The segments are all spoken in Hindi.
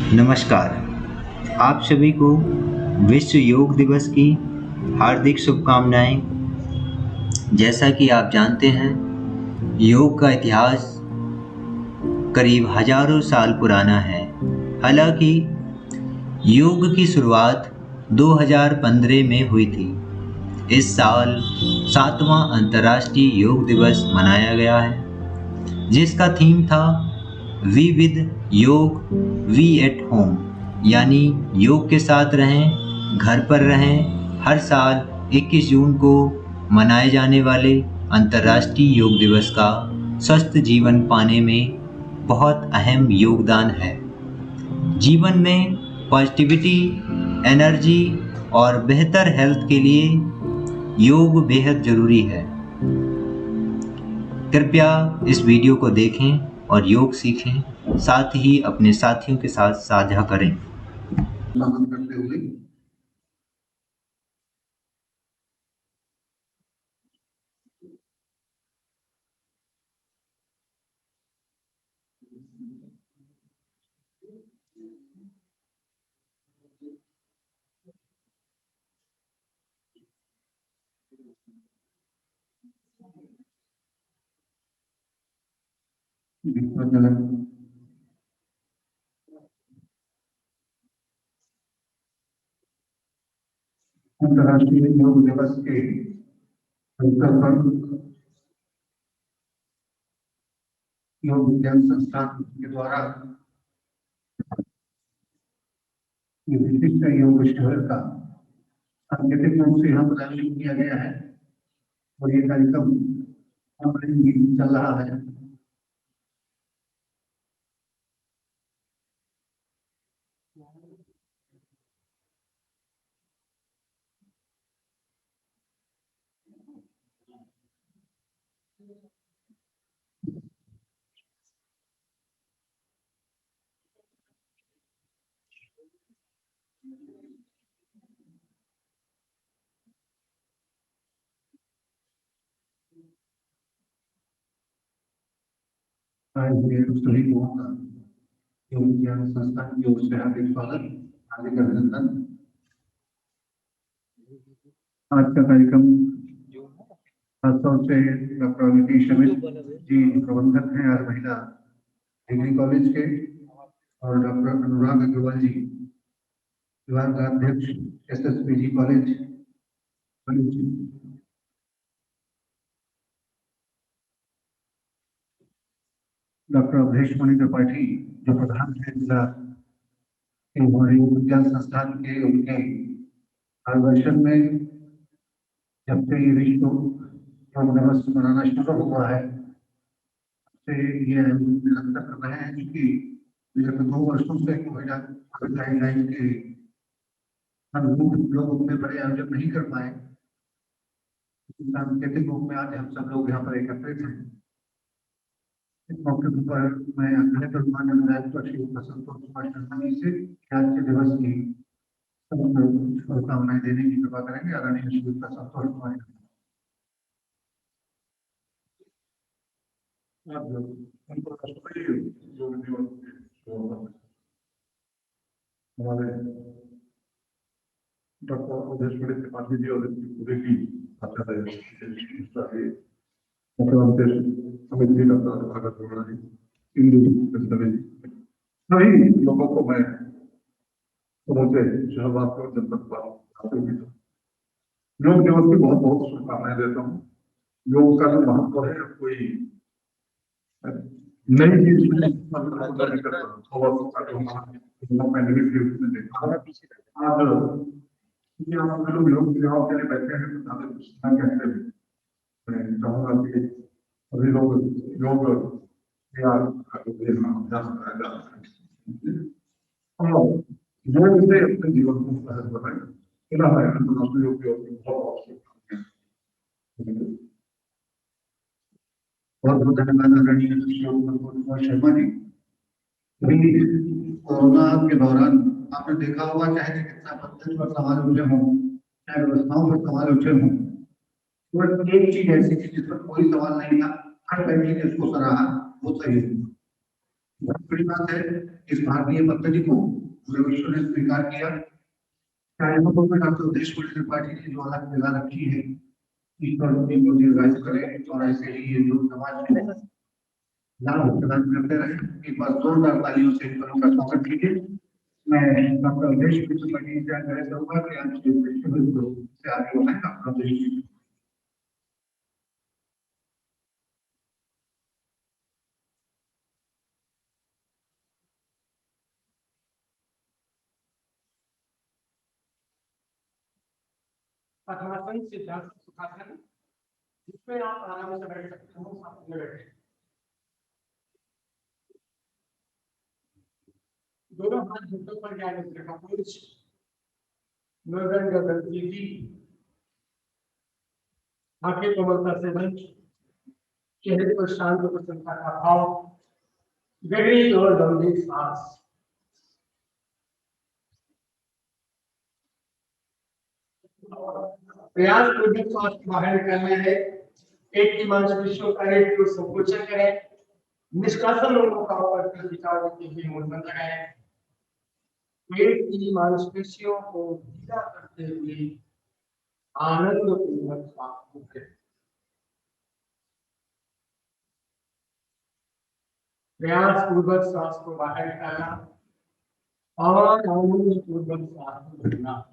नमस्कार। आप सभी को विश्व योग दिवस की हार्दिक शुभकामनाएं। जैसा कि आप जानते हैं, योग का इतिहास करीब हजारों साल पुराना है। हालांकि योग की शुरुआत 2015 में हुई थी। इस साल 7वां अंतर्राष्ट्रीय योग दिवस मनाया गया है, जिसका थीम था वी विद योग वी एट होम, यानी योग के साथ रहें, घर पर रहें। हर साल 21 जून को मनाए जाने वाले अंतर्राष्ट्रीय योग दिवस का स्वस्थ जीवन पाने में बहुत अहम योगदान है। जीवन में पॉजिटिविटी, एनर्जी और बेहतर हेल्थ के लिए योग बेहद जरूरी है। कृपया इस वीडियो को देखें और योग सीखें, साथ ही अपने साथियों के साथ साझा करें। करते हुए अंतर्राष्ट्रीय योग दिवस के अवसर पर योग विज्ञान संस्थान के द्वारा विशिष्ट योग शहर का सांकेतिक रूप से यहाँ प्रदर्शित किया गया है और ये कार्यक्रम ऑनलाइन चल रहा है। सभी लोगों का योग विज्ञान संस्थान की ओर से हार्दिक स्वागत, हार्दिक अभिनंदन। आज का कार्यक्रम खासतौर से डॉक्टर नीतीश अमित जी प्रबंधक हैं आज महिला डिग्री कॉलेज के, और डॉक्टर अनुराग अग्रवाल जी विभाग अध्यक्ष SSPG college. Doctor Awadhesh Mani Tripathi जो प्रधान है जिला विज्ञान संस्थान के, उनके मार्गदर्शन में जब से ये विश्व योग दिवस मनाना शुरू हुआ है, से ये निरंतर कर रहे हैं, क्योंकि विगत 2 वर्षों से कोविड गाइडलाइन के अनुरूप लोग उतने बड़े आयोजन नहीं कर पाए। सांकेतिक रूप में आज हम सब लोग यहाँ पर एकत्रित हैं। इस मौके पर मैं आग्रह करूंगा निम्नलिखित श्री संतोष कुमार शर्मा जी से आज के दिवस की शुभकामनाएं देने की कृपा करेंगे। आदरणीय श्री संतोष कुमार हमारे डॉक्टर अवधेश मणि त्रिपाठी जी और पूरे की सभी लोगों को मैं समूचे शहरवासियों जनपद योग दिवस की बहुत बहुत शुभकामनाएं देता हूँ। योग का जो महत्व है कोई नई चीज पैंडेमिक के उसमें देखा आज आप लोग योग दिवस के लिए बैठे हैं तो ज्यादा कुछ ना कहते हुए मैं चाहूंगा कि सभी लोग योग योग से अपने जीवन को सहज बनाए। योग बहुत बहुत धन्यवाद आदरणीय संतोष शर्मा जी। अभी कोरोना के दौरान आपने देखा होगा, चाहे चिकित्सा पद्धति पर सवाल उठे हों, चाहे व्यवस्थाओं पर सवाल उठे हों, तो एक चीज ऐसी थी जिस पर कोई सवाल नहीं था, हर व्यक्ति ने उसको सराहा, वो सही है। बड़ी बात है, इस भारतीय पद्धति को पूरे विश्व ने स्वीकार किया। चाइना को भी डॉक्टर देशमुख त्रिपाठी ने जो अलग लगा रखी है, ईश्वर उनको दीर्घायु करे और ऐसे ही ये जो समाज में लाभ प्रदान करते रहे। एक बार जोरदार तालियों से उनका स्वागत कीजिए। मैं डॉक्टर देशमुख त्रिपाठी से आग्रह करूंगा कि आज के शिविर को से आगे बढ़ाएं। डॉक्टर देशमुख। पद्मासन सिद्धांत सुखासन, जिसमें आप आराम से बैठ सकते हो, साथ में बैठे दोनों हाथ घुटनों पर ज्ञान रखा, पुरुष गर्दन गर्दन सीधी, आंखें कोमलता से बंद, चेहरे पर शांत प्रसन्नता का भाव, गहरी और गंभीर सांस। प्रयास पूर्वक श्वास बाहर निकालना है। पेट की मांसपेशियों का रेट संकोचन करें। निष्कासन और मुखाओं पर खिंचाव देते हुए मुंह बंद लगाएं। पेट की मांसपेशियों को ढीला करते हुए आनंद पूर्वक श्वास करें। प्रयास पूर्वक श्वास को बाहर निकालना और आनंद पूर्वक श्वास को भरना।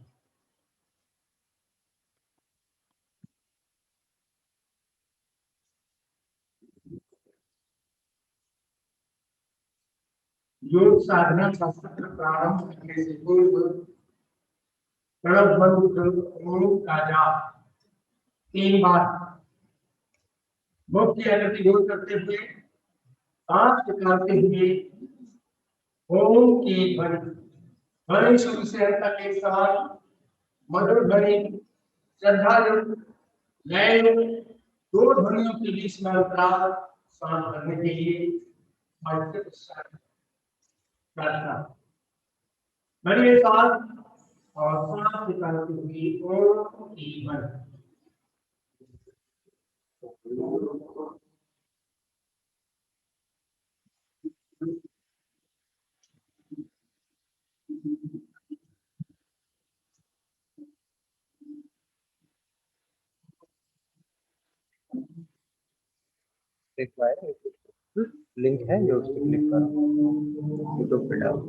योग साधना का सत्र प्रारंभ करने से पूर्व प्रणव मंत्र ओम का जाप 3 बार मुख की आकृति गोल करते हुए सांस निकालते हुए ओम की ध्वनि शुरू से अंत तक एक समान मधुर ध्वनि श्रद्धायुक्त लय 2 ध्वनियों के बीच में अंतराल शांत करने के लिए प्रार्थना। बड़े सांस और सांस निकालते हुए ओम की ध्वनि। लिंक है जो उस पर क्लिक करो, यूट्यूब पे डालो।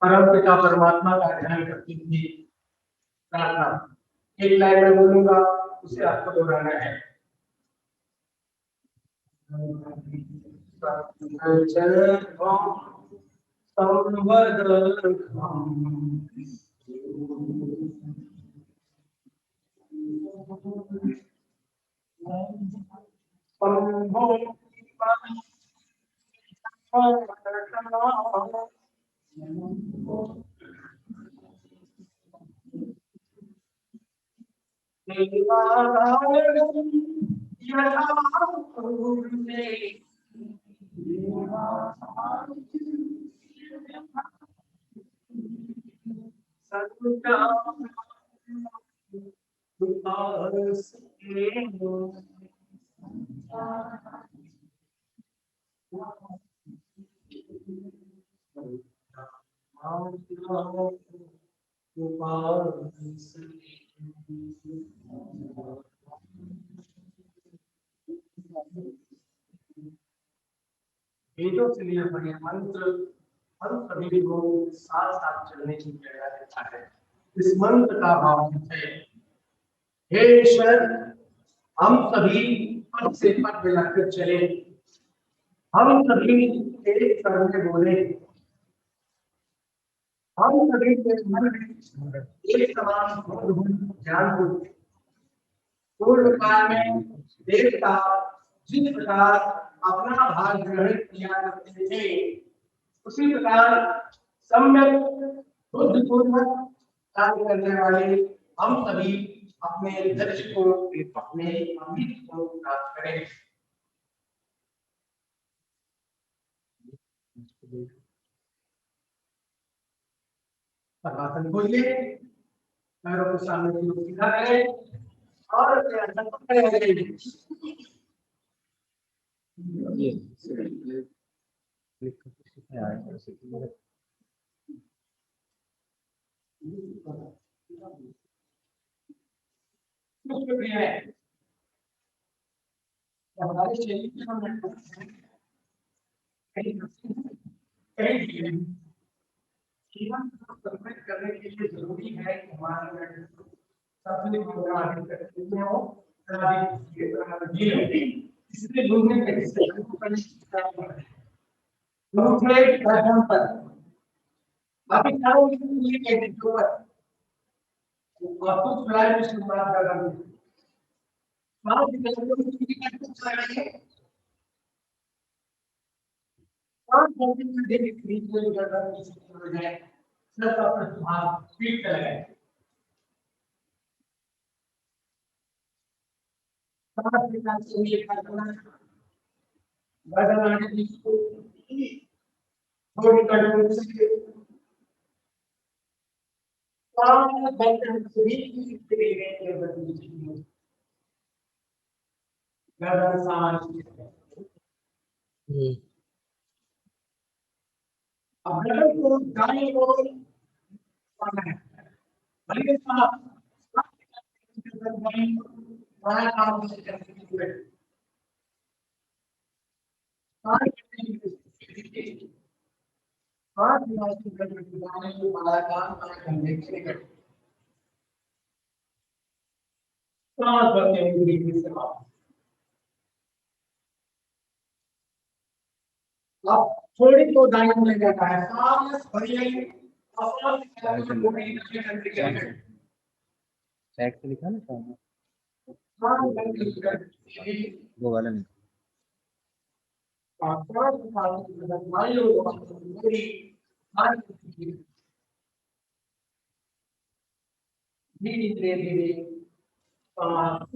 परम पिता परमात्मा का ध्यान करते हुए प्रार्थना। एक लाइन में बोलूंगा, उसे आपको दोहराना है। वेदों से लिए बने मंत्र हम सभी को साथ साथ चलने की प्रेरणा देता है। इस मंत्र का भाव है, हे ईश्वर, हम सभी पद से पद मिलाकर चले, हम सभी एक स्वर में बोले, हम सभी के मन में एक समान ज्ञान हो। पूर्व काल में देवता जिस प्रकार अपना भाग ग्रहण किया करते थे, उसी प्रकार सम्यक बुद्धिपूर्वक कार्य करने वाले हम सभी अपने लक्ष्य को, अपने अमृत को प्राप्त करें। परमात्मा बोलिए, पैरों को सामने की ओर सीधा करें और अपने अंदर पकड़े रहें। हमारे शरीर के कहीं जीवन को संतुलित करने के लिए जरूरी है कि हमारे सबसे हो इसलिए घूमने के गर्दन पर अभी चारों ये कहते ऊपर और कुछ फ्लाइट में शुरुआत कर रहा हूँ। पांच घंटे में देखिए बीच में गर्दन हो जाए, सिर्फ अपना भाग पीठ पे लगाए। पांच मिनट से ये करना गर्दन आगे को थोड़ी कंट्रोल से पांच घंटे से भी गर्दन सांस अब गर्दन को दाईं ओर करना है। भले सांस बाएं कान से करते हुए पांच मिनट की दाईं को बाएं कान बाएं कंधे के निकट सांस भरते हुए धीरे से बाहर। अब थोड़ी तो दाईं ओर ले जाता है, सांस भरिए और सांस निकालिए, वो भी नीचे कंधे के निकट। साइड से लिखा ना सामने सांस भरिए वो वाला नहीं। सांस निकालिए, दाईं ओर पूरी धीरे धीरे सांस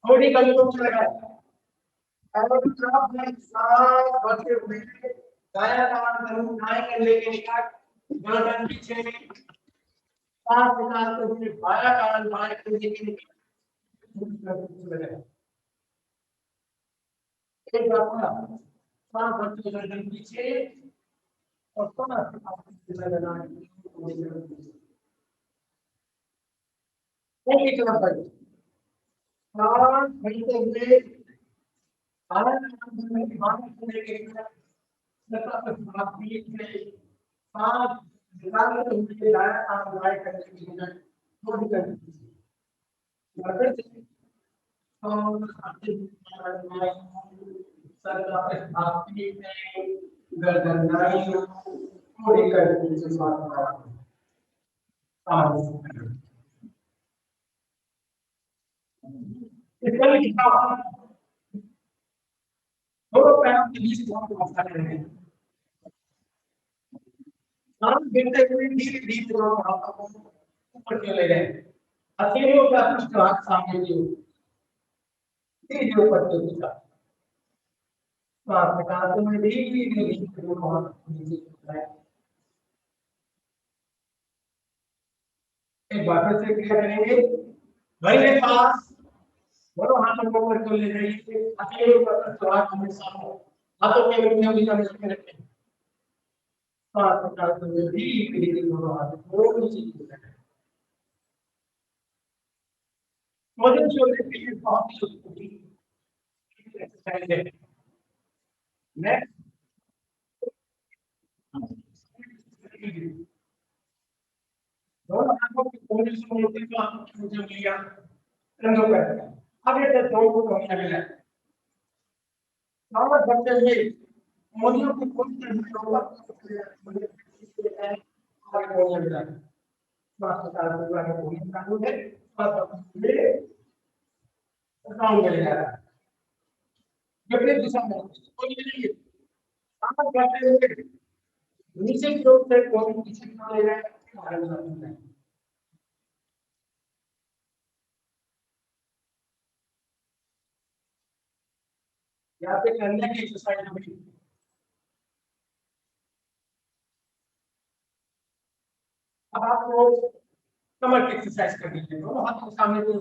थोड़ी गलतियों से लगा और जब मैं सांस भरते हुए दायां कान धनुष दाएं कंधे के निकट, गर्दन पीछे, सांस निकालते हुए बायां कान बाएं कंधे के निकट लगा। एक बार सांस भरते हुए गर्दन पीछे और सांस लगाना एक तरफ पर सांस भरते हुए बायां कान में बाएं कंधे के निकट सांस निकालते हुए दायां कान बाएं कंधे के निकट थोड़ी कर गर्दन दाईं थोड़ी कर दोनों पैरों के बीच बहुत मौका रहे हैं। सांस गिरते हुए धीरे धीरे दोनों हाथों को ऊपर क्यों ले गए, हथेलियों का पृष्ठ हाथ सामने की ओर धीरे ऊपर क्यों दिखा। सांस निकालते हुए धीरे धीरे दोनों हाथ नीचे उठाए। एक बार फिर से क्रिया करेंगे। वही सांस दोनों हाथों को ऊपर क्यों ले जाइए, हथेलियों का पृष्ठ हाथ हमेशा हाथों के बीच में रखें। सांस निकालते हुए धीरे धीरे दोनों हाथ को नीचे उठाए। मुझे शोल्डर के लिए बहुत ही उपयोगी एक्सरसाइज है। नेक्स्ट दोनों हाथों की पोजीशन होती है, आपको मुझे लिया कंधों पर। अब ये दोनों को हमने मिला सांस भरते हुए मोदियों की पोजीशन होगा, मुझे आगे मोदियां मिला स्वास्थ्य कार्ड द्वारा भूमि कानून है, स्वास्थ्य में अकाउंट में ले जा रहा है विपरीत दिशा में कोई नहीं है। काम करते हुए नीचे की ओर से कोई पीछे की ओर ले रहा है, आगे बढ़ रहा है। यहाँ पे करने की एक्सरसाइज होगी। अब आपको कमर की एक्सरसाइज करनी है, दोनों हाथ को सामने को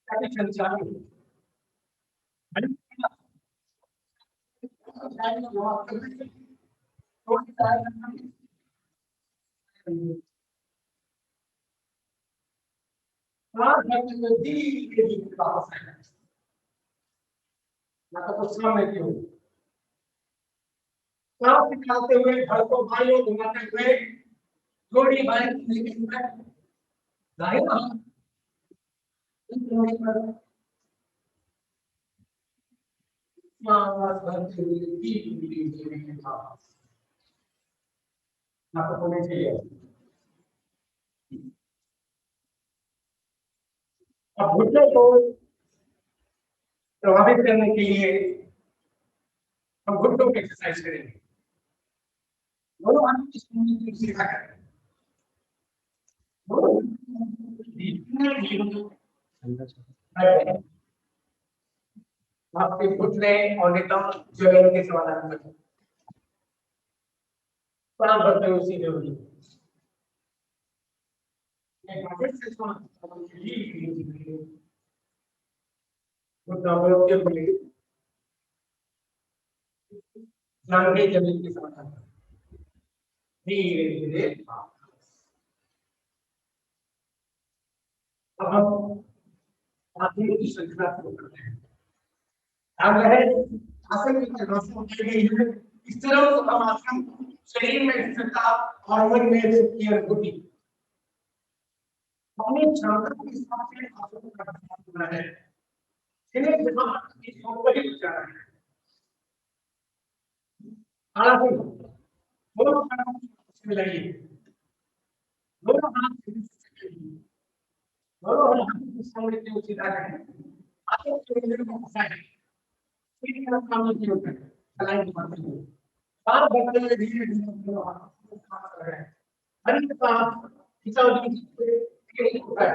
ताकि संचार हो। सामने की ओर सांस निकालते हुए घर को बाईं ओर घुमाते हुए थोड़ी बाएं दाहिना हाथ सांस भरते हुए डीप सांस आपको होने चाहिए। अब घुटनों को प्रभावित करने के लिए हम घुटनों की एक्सरसाइज करेंगे। दोनों हाथ की स्ट्रेचिंग सीधा करें। आपके घुटने और नितंब जमीन के समानांतर हैं। प्राण भरते हुए सीधे हो जाइए। एक बार फिर से जांघें जमीन के समानांतर धीरे धीरे। अब हम आसनों की श्रृंखला शुरू करते हैं। ध्यान रहे आसन की परिभाषा की गई है। इस तरह तो हम आसन शरीर में स्थिरता और मन में सुख की अनुभूति अपनी क्षमता के हिसाब से आसन का अभ्यास करना है। इन्हें जहां इस ऊपर ही जाना है। हालांकि दोनों हाथ से लगिए, दोनों हाथ से दोनों हाथ को सामने की ओर सीधा करें। हाथों के अंदर को फंसाएं। सीधी तरफ सामने की ओर करें। कलाई घुमाते हुए बार बढ़ते हुए धीरे धीरे दोनों हाथ को पास कर रहे हैं। हर एक पास खिंचाव के होता है।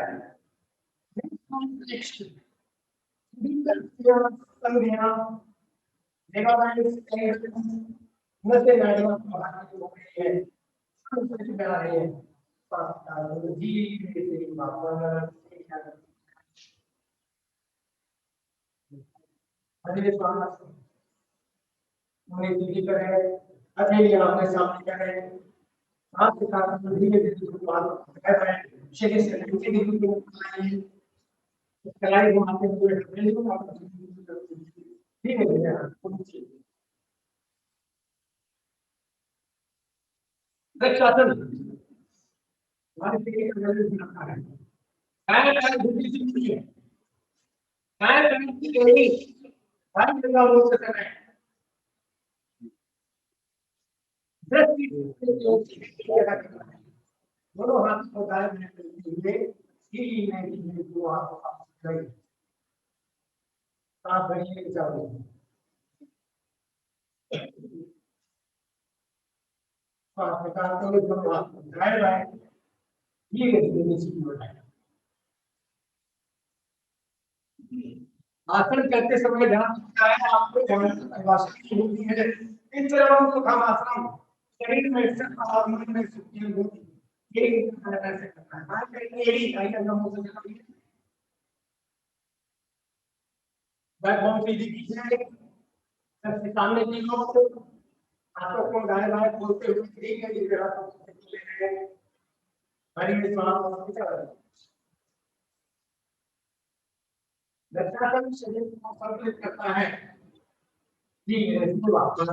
अपने सामने करें हाथ के साथ धीरे धीरे शरीर से नीचे कलाई घुमाते हुए धीरे धीरे वृक्षासन हमारे शरीर का वजन दिखाता है। दाएं पैर घुटने से नीचे, दाएं पैर की एड़ी दाएं जगह हो सकता है। दोनों हाथ को दाएं में करते हुए सीने में दो हाथ गए सांस भरिए चालू सांस निकालते हुए दोनों हाथ दाएं बाएं धीरे धीरे नीचे की ओर जाएं। आसन करते समय ध्यान रखना है आपको ध्यान परिभाषा की होती है। इन चरणों को हम आसन शरीर में स्थिर और मन में सुख की अनुभूति ये ऐसे करना है। मान लीजिए एड़ी आइटम हम हो सकता है बैकबोन सीधी कीजिए सबसे सामने की ओर हाथों को दाएं बाएं खोलते हुए धीरे धीरे हाथों को ले रहे हैं। हरी श्वास विचार लचकापन शरीर को संतुलित करता है। धीरे धीरे वापस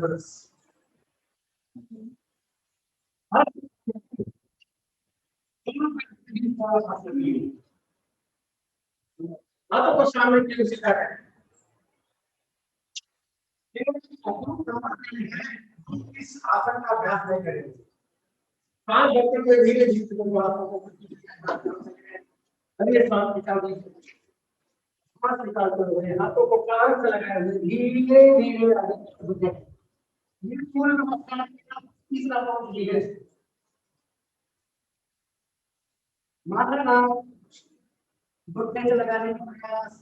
हाथों को सामने की ओर सीधा करें। इस आसन का अभ्यास नहीं करेंगे। सांस भरते हुए धीरे धीरे दोनों हाथों को अरे सांस निकाल दीजिए, सांस निकालते हुए हाथों को कान से लगाए हुए धीरे धीरे आगे बढ़ते हैं। ये पूरा नमस्कार का तीसरा राउंड है। माथा नाम घुटने से लगाने का प्रयास,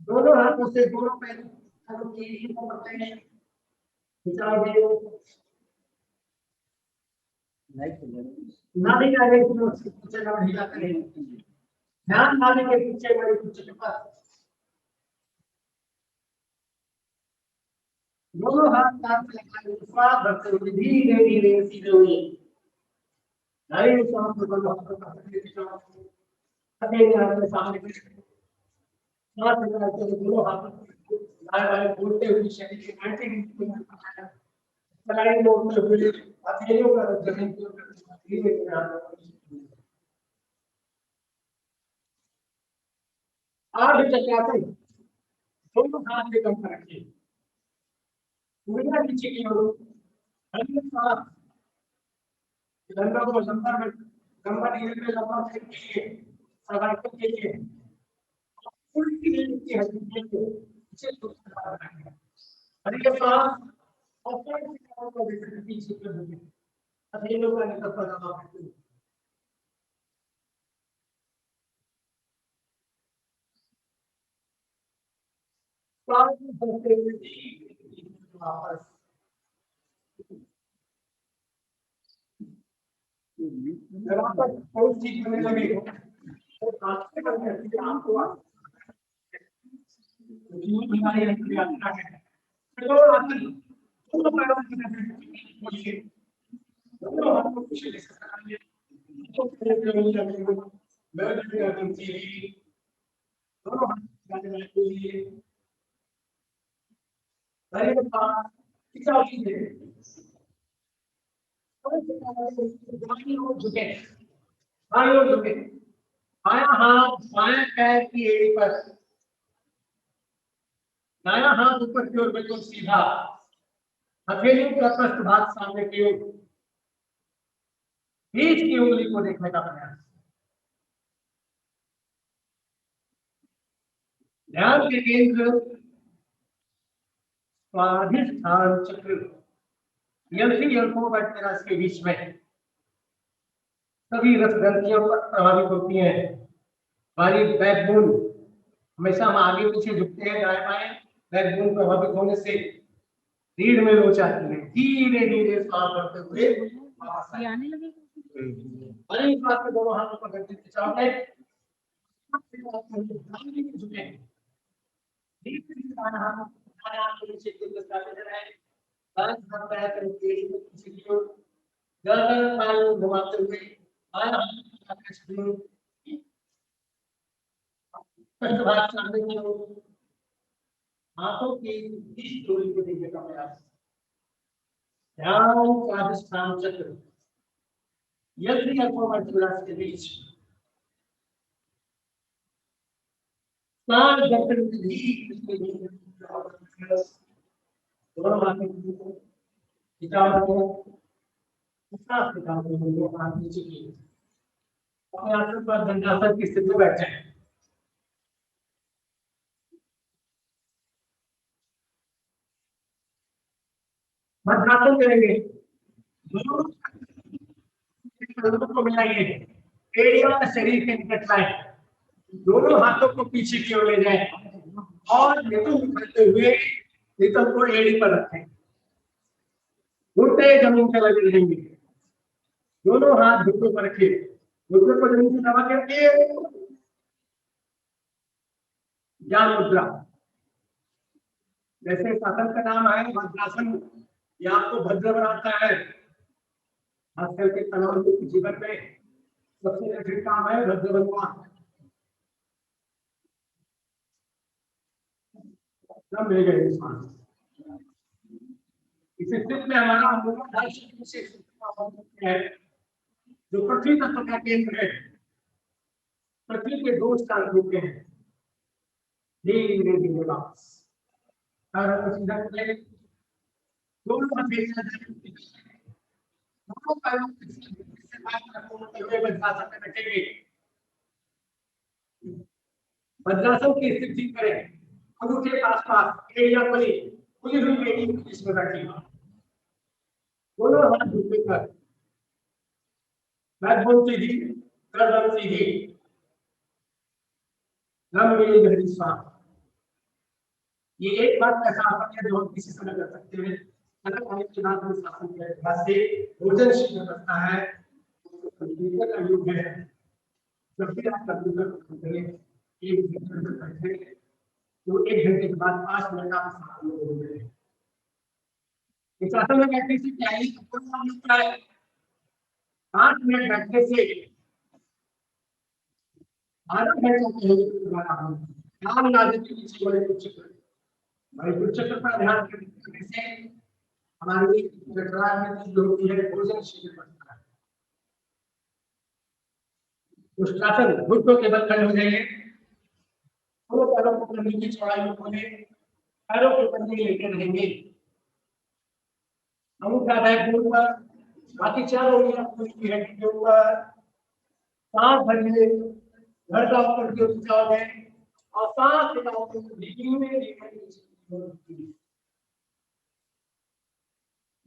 दोनों हाथों से दोनों पैरों की हिम्मत करते हैं, खिंचाव दे, नाभि के आगे की ओर से पीछे ना ढीला करें, ध्यान नाभि के पीछे बड़े पीछे के पास, दोनों हाथ कान से लगाए हुए श्वास भरते हुए धीरे धीरे सीधे हुए नाभि श्वास को दोनों हाथों का हथेली हाथ में सामने कर सांस निकालते हुए दोनों हाथों को दाएं बाएं घूरते हुए शरीर के 90 डिग्री में सलाइन मोड़ते हुए हथेलियों का जमीन की ओर धीरे धीरे आठ चक्रासन, दोनों हाथ के कम रखिए, उंगलियां नीचे की ओर, हल्के सांस, गंगा को लंबा लंबा धीरे धीरे लंबा करके सर्वाइकल के लिए उल्टी की हड्डी को पीछे रखना है। हल्के सांस और पैर को पीछे कर देंगे, हथेलियों का निकल पर दबाव करते हुए सांस भरते हुए वापस वापस कोई चीज करने लगे तो कांटे बंद करके आपको बीमारी आता है। तो आदमी दोनों पैरों की दोनों हाथों को पीछे ले सकता है, तो मैं भी आदमी की दोनों हाथ लगाने वाले के लिए दाएं पांव खिंचाव कीजिए, दाईं ओर झुके, बाईं ओर झुके, बायां हाथ बाएं पैर की एड़ी पर, दायां हाथ ऊपर की ओर बिल्कुल सीधा, हथेलियों का पृष्ठ भाग सामने की ओर, बीच की उंगली को देखने का प्रयास, ध्यान के केंद्र स्वाधिष्ठान चक्र के बीच में, सभी रस ग्रंथियों पर प्रभावित होती हैं। हमारी बैकबोन हमेशा हम आगे पीछे झुकते हैं, दाएं बाएं, बैकबोन प्रभावित होने से रीढ़ में लोच आती है। धीरे धीरे सांस भरते हुए आने लगे, अरे इस बात पे दोनों हाथों पर गति खिंचाव है, झुके, नीचे घुमाते हुए सामने की ओर, हाथों की बीच दूरी को देखने का प्रयास, ध्यान स्वाधिष्ठान चक्र यदि के बीच दोनों हाथों को खिंचाव हाथ नीचे की अपने आसन पर दंडासन की स्थिति में बैठ जाए, वज्रासन करेंगे, दोनों को मिलाइए, एड़ियां शरीर के निकट लाए, दोनों हाथों को पीछे की ओर ले जाए और नितंब करते हुए नितंब को एड़ी पर रखें, घुटने जमीन से लगे रहेंगे, दोनों हाथ घुटनों पर रखिए, घुटनों को जमीन से दबा करके ज्ञान मुद्रा, जैसे आसन का नाम है वज्रासन, यह आपको भद्र बनाता है, खासकर के तनाव के जीवन में सबसे कठिन काम है भद्र बनना। मिल गए इस स्थिति में हमारा है जो पृथ्वी तत्व का केंद्र है, पृथ्वी के दो स्थान रुके हैं, धीरे धीरे वापस दोनों दोनों पैरों से वज्रासन में रखेंगे। वज्रासन की स्थिति करें, अंगूठे के आसपास एड़ियां खुली खुली हुई एड़ी इसमें रखिए, दोनों हाथ झुके कर बैकबोन सीधी, गर्दन सीधी, लंबी गहरी सांस। ये एक बात का आसन है जो हम किसी समय कर सकते हैं। अगर हमें चुनाव में शासन के अभ्यास से भोजन शीघ्र करता है, कंप्यूटर का युग है। जब भी आप कंप्यूटर को करें, एक घंटे तक बैठे तो 1 घंटे के बाद 5 मिनट आप शासन में हो गए। इस आसन में बैठने से क्या है, मिलता है 5 मिनट बैठने से आधा घंटा ध्यान नादि के पीछे बड़े कुछ चक्र पर ध्यान करने से हमारी जठराग्नि में जो होती है भोजन शीघ्र पचता है। उष्टासन घुटनों के बल खड़े हो जाइए, दोनों पैरों को कंधे की चौड़ाई में खोले, पैरों के कंधे लेके रहेंगे, अंगूठा बैकबोन पर, बाकी 4 उंगलियां पूरी की हड्डी के ऊपर, सांस भरिए, धड़का ऊपर की ओर खिंचाव है और सांस निकालते हुए धीमे धीमे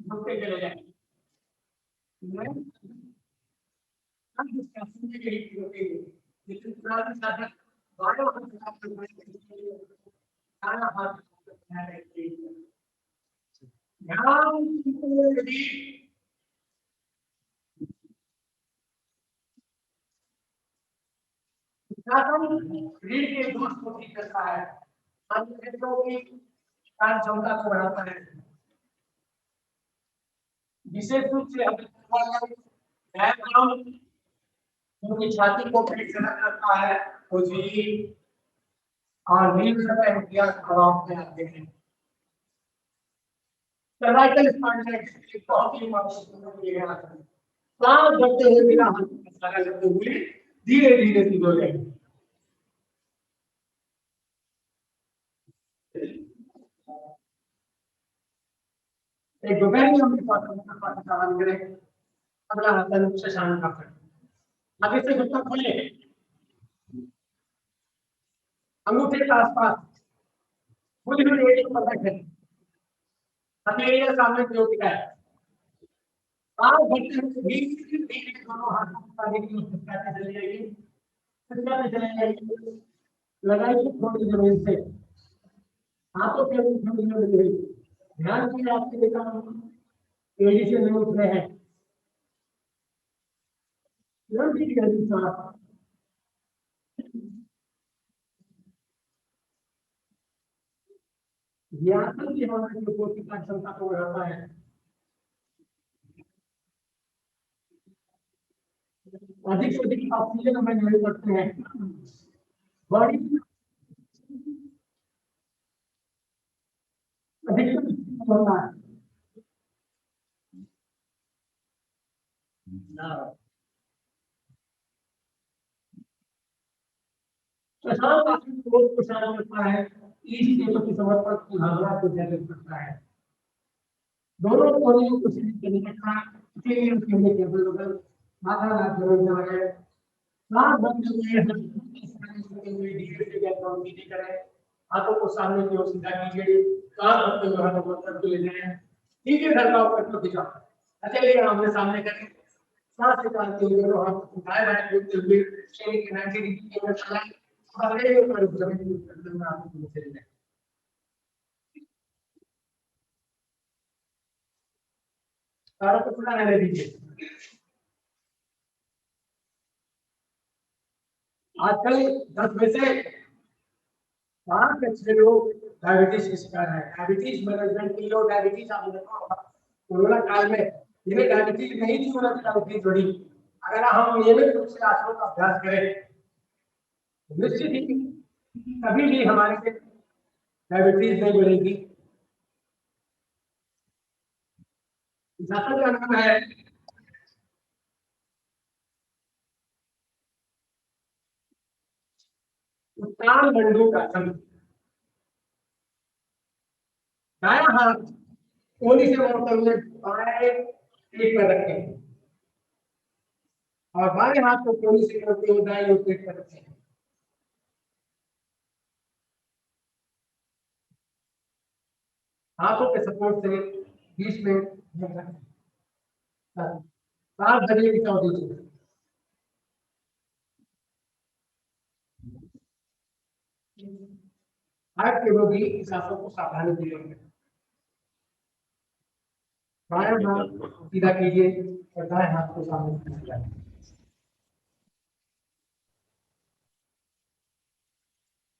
झुकते चले जाएंगे। हम डिस्कशन में यही करेंगे, लेकिन साथ ही साथ बायों हाथ दायां हाथ ध्यान शरीर के दोष को ठीक करता है, मांसपेशियों की कार्य क्षमता को बढ़ाता है, विशेष रूप से व्यायाम उनकी छाती को फ्लेक्शन करता है, खुजली और नींद समय हड्डियां दबाव में आते हैं। सर्वाइकल स्पॉन्डिलाइटिस बहुत ही महत्वपूर्ण है। सांस भरते हुए बिना हाथ लगा करते हुए धीरे धीरे सीधे हो जाएंगे। एक दोपहर में हमने पाठ करें। अगला आसन शशांकासन, आगे से घुटना खोले, अंगूठे के आसपास खुली हुई एड़ी पर रखें, हथेलियां सामने की ओर दिखाएं, सांस भरते हुए धीरे धीरे दोनों हाथों को आगे की ओर खिसकाते चले जाइए, खिसकाते चले जाइए, लगाइए थोड़ी जमीन से, हाथों के अंगूठे में लगे हुए, ध्यान से आपके देखा एड़ी से नहीं उठ रहे हैं, लंबी गहरी सांस, आसन की हमारी जो कोशिका क्षमता को बढ़ाता है, अधिक से अधिक ऑक्सीजन हमें मिल सकते हैं, बॉडी अधिक होता है। शशांक आसन क्रोध को शांत करता है, ईश के प्रति समर्पण की भावना को जागृत करता है। दोनों कोणों को सीधे करने का इसीलिए उसके लिए टेबल बगल माथा ना जोड़ना है, सांस भरते हुए धीरे से बैकग्राउंड नीचे करें, हाथों को सामने की ओर सीधा कीजिए, सांस भरते हुए हाथों को ऊपर ले जाएं, सीधे धड़का ऊपर को खिंचाओ, अकेले आमने सामने करें, सांस निकालते हुए दोनों हाथ दाएं बाएं घूमते हुए शरीर के 90 डिग्री की ओर चलाएं और अगले ऊपर जमीन पर हाथों को चले जाएं। पैरों को खुला रहने दीजिए। आजकल 10 में से 5 या 6 लोग डायबिटीज के शिकार है। डायबिटीज मैनेजमेंट के लिए डायबिटीज आपने देखा होगा कोरोना काल में जिन्हें डायबिटीज नहीं थी उन्हें डायबिटीज बढ़ी। अगर हम नियमित रूप से आसनों का अभ्यास करें निश्चित ही कभी भी हमारे डायबिटीज नहीं बढ़ेगी। इस आसन का नाम है उत्तान मंडूकासन। दायां हाथ कोहनी से मोड़ते हुए बाएं पेट पर रखें और बाएं हाथ को कोहनी से करते हुए दाएं ओर पेट पर रखें। हाथों के सपोर्ट से बीच में रखें। 7 घड़ियों की चौड़ी दीजिए। हाथ के रोगी इस आसन को सावधानी पूर्वक बाएं हाथ सीधा कीजिए और दाएं हाथ को सामने कीजिए।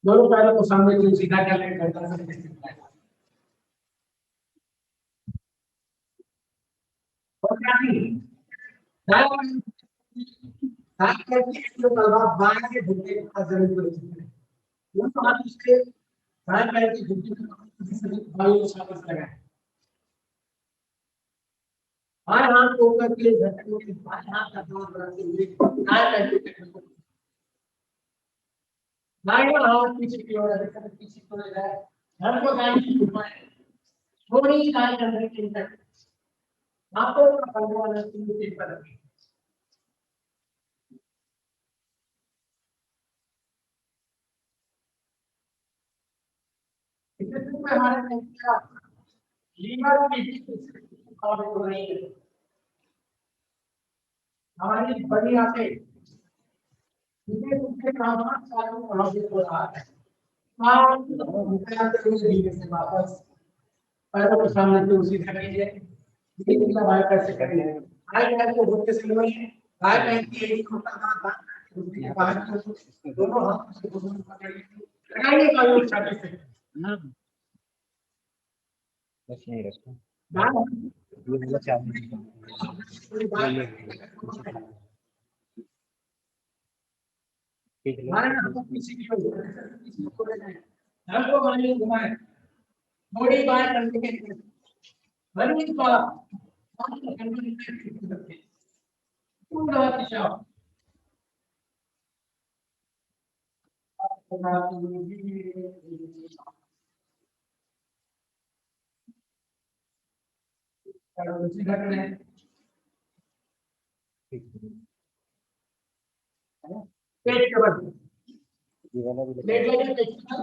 दोनों पैरों को सामने की सीधा कर लें, गर्दन से स्थित करें। और क्या नहीं दाएं पैर की तलवार बाएं के घुटने के पास जमीन पर रखिए। दोनों हाथ उसके दाएं पैर की घुटने के पास बाएं साबित लगाएं। बाएं हाथ को ऊपर के घुटने के बाएं हाथ का जोर बनाते हुए दाएं पैर के दाएं हाथ पीछे की ओर अधिकतर पीछे को ले जाए। धड़ को दाएं की घुमाएं। थोड़ी दाएं कंधे के तक हाथों का पंजा वाला तीन पर रखें। इससे में हमारे क्या लीवर की और हो रही है। हमारी बड़ी आंखें इसे दूसरे काम चालू प्रभावित हो रहा है। धीरे से वापस पैरों को सामने से उसी तरह कीजिए। धीरे बाएं पैर से करिए। दाएं पैर को घुटने से लगाइए। दाएं पैर की एक छोटा हाथ दोनों हाथों से पकड़िए। लगाइए कहीं छाती से। बस यही रखो। थोड़ी बाएं कंधे के बड़ी बात पूरा दिशा सीधा करें। पेट के बल लेट जाइए पेट के बल।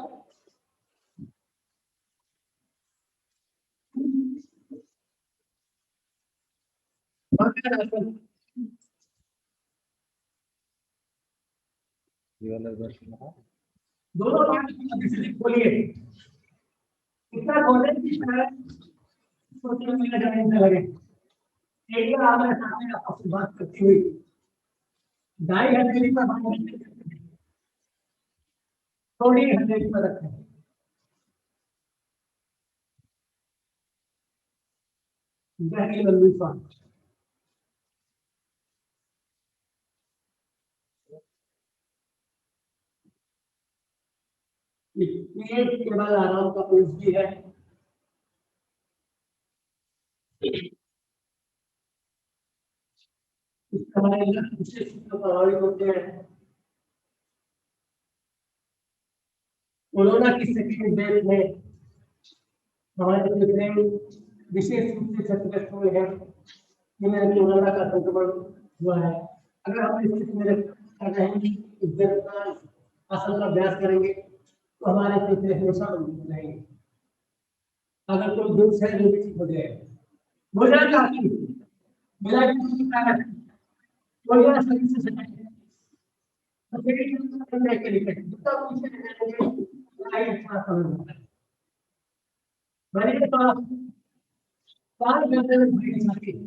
दोनों हाथ खोलिए। इतना खोलने की सोचने में लगे। एक बार आपने सामने आपस में बात करती हुई दाई हथेली पर थोड़ी हथेली पर रखें। गहरी लंबी सांस। पेट केवल आराम का पुरुष भी है। हमारे विशेष प्रभावित होते हैं। कोरोना की सेकेंड वेव में हमारे जो विशेष रूप से क्षतिग्रस्त हुए हैं जिन्हें कोरोना का संक्रमण हुआ है। अगर हम इस स्थिति में रहेंगे, आसन का अभ्यास करेंगे तो हमारे फेफड़े हमेशा मजबूत रहेंगे। अगर कोई दुख है जो भी ठीक हो जाएगा। बोलना चाहती हूँ मेरा कोई शरीर से सटाइए तो फिर के लिए जितना पीछे अच्छा समझ मेरे पास 5 घंटे में भरी जाती है।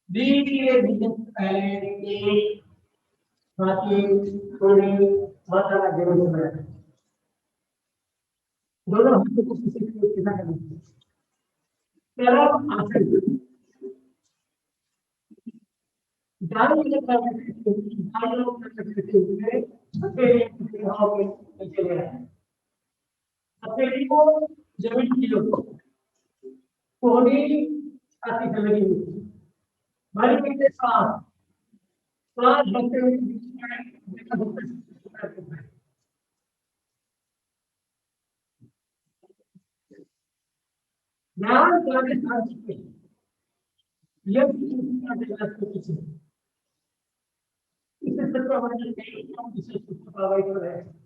धीरे धीरे पहले थोड़ी मात्रा में जरूर बनाए। दोनों हाथों को किसी को सीधा कर दीजिए। आसन दाएं को जमीन की लोग कोहनी काफी समय की भारी में से सात बच्चे उनके बीच में देखा भूखे ज्ञान कार्य शास्त्र ये किसी इसे सत्ता वाले हम इसे सत्ता वाले कर रहे हैं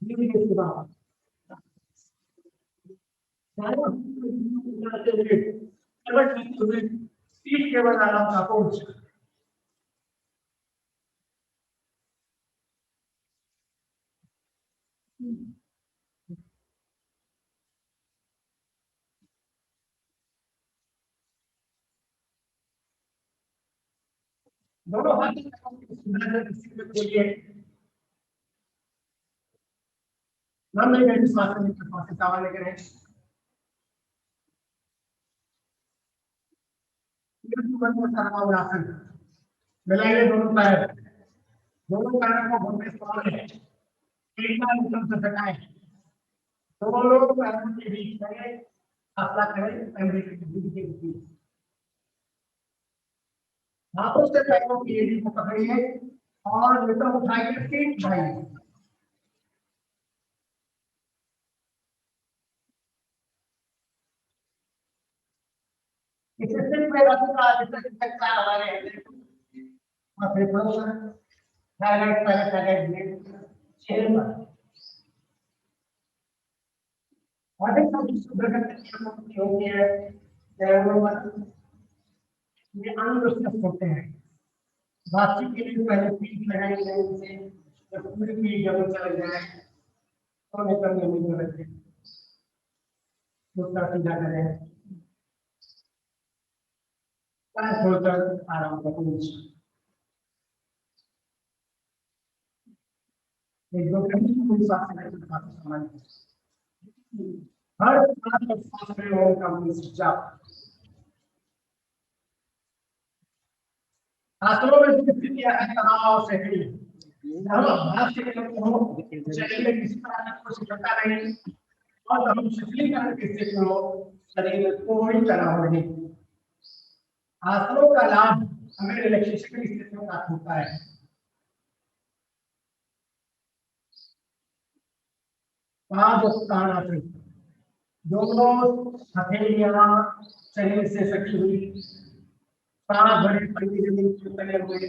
ये के सुना सारा जाते हुए अलग हुए सीट के बाद आराम का पहुंच दोनों हाथ के लिए हम नहीं गए स्वास्थ्य मित्र पास सवाल लेकर हैं ये सारा आसन मिलाइए दोनों पैरों को घुटने सवाल है एक बार ऊपर से सटाएं दोनों पैरों के बीच में फासला करें पैरों के बीच हाथों से पैरों की एड़ी को पकड़िए और लेकर उठाइए सीट उठाइए इसे सिर्फ में रखूंगा जिससे तक हमारे और फिर थायराइड पहले थायराइड चेहरे पर अधिक सुंदर होती है ये अनविश्वास होते हैं बातचीत के लिए पहले पीठ लगाई जाए जब पूरी पीठ जब चल जाए तो निकल नहीं रखे दूसरा सीधा करें पैर खोलकर आराम का पूछ एक दो कहीं सांस लेकर काफी समय हर सांस में ओम का मंत्र जाप आसनों में स्थितियां है तनाव से ही हम अभ्यास के हो शरीर में किसी तरह का कुछ घटा नहीं और हम शिथिलीकरण की स्थिति हो शरीर में कोई तनाव नहीं आसनों का लाभ हमें रिलैक्सेशन की स्थिति में प्राप्त होता है पांच उत्तानासन दोनों हथेलियां शरीर से सटी हुई सांस भरे पड़ी चले हुए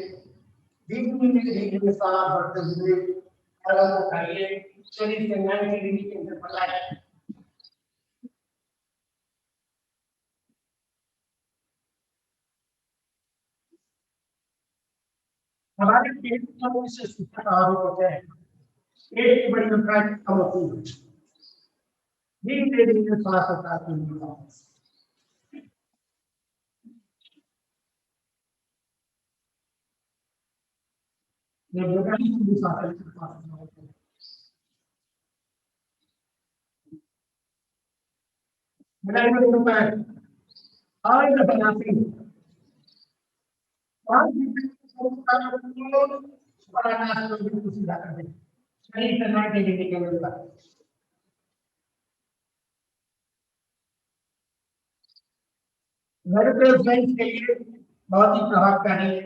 धीमे धीमे सांस भरते हुए अलग उठाइए शरीर से 90 डिग्री के अंदर फैलाए हमारे पेट में विशेष आरोप होते हैं पेट की बड़ी मात्रा कम होती है धीरे धीरे सांस उठाते हुए ये योगानी की सांस मिलाइए दोनों पैर और इधर बनाते हैं और सीधा कर दें शरीर से 90 डिग्री के अंदर घर पे एक्सरसाइज के लिए बहुत ही प्रभावकारी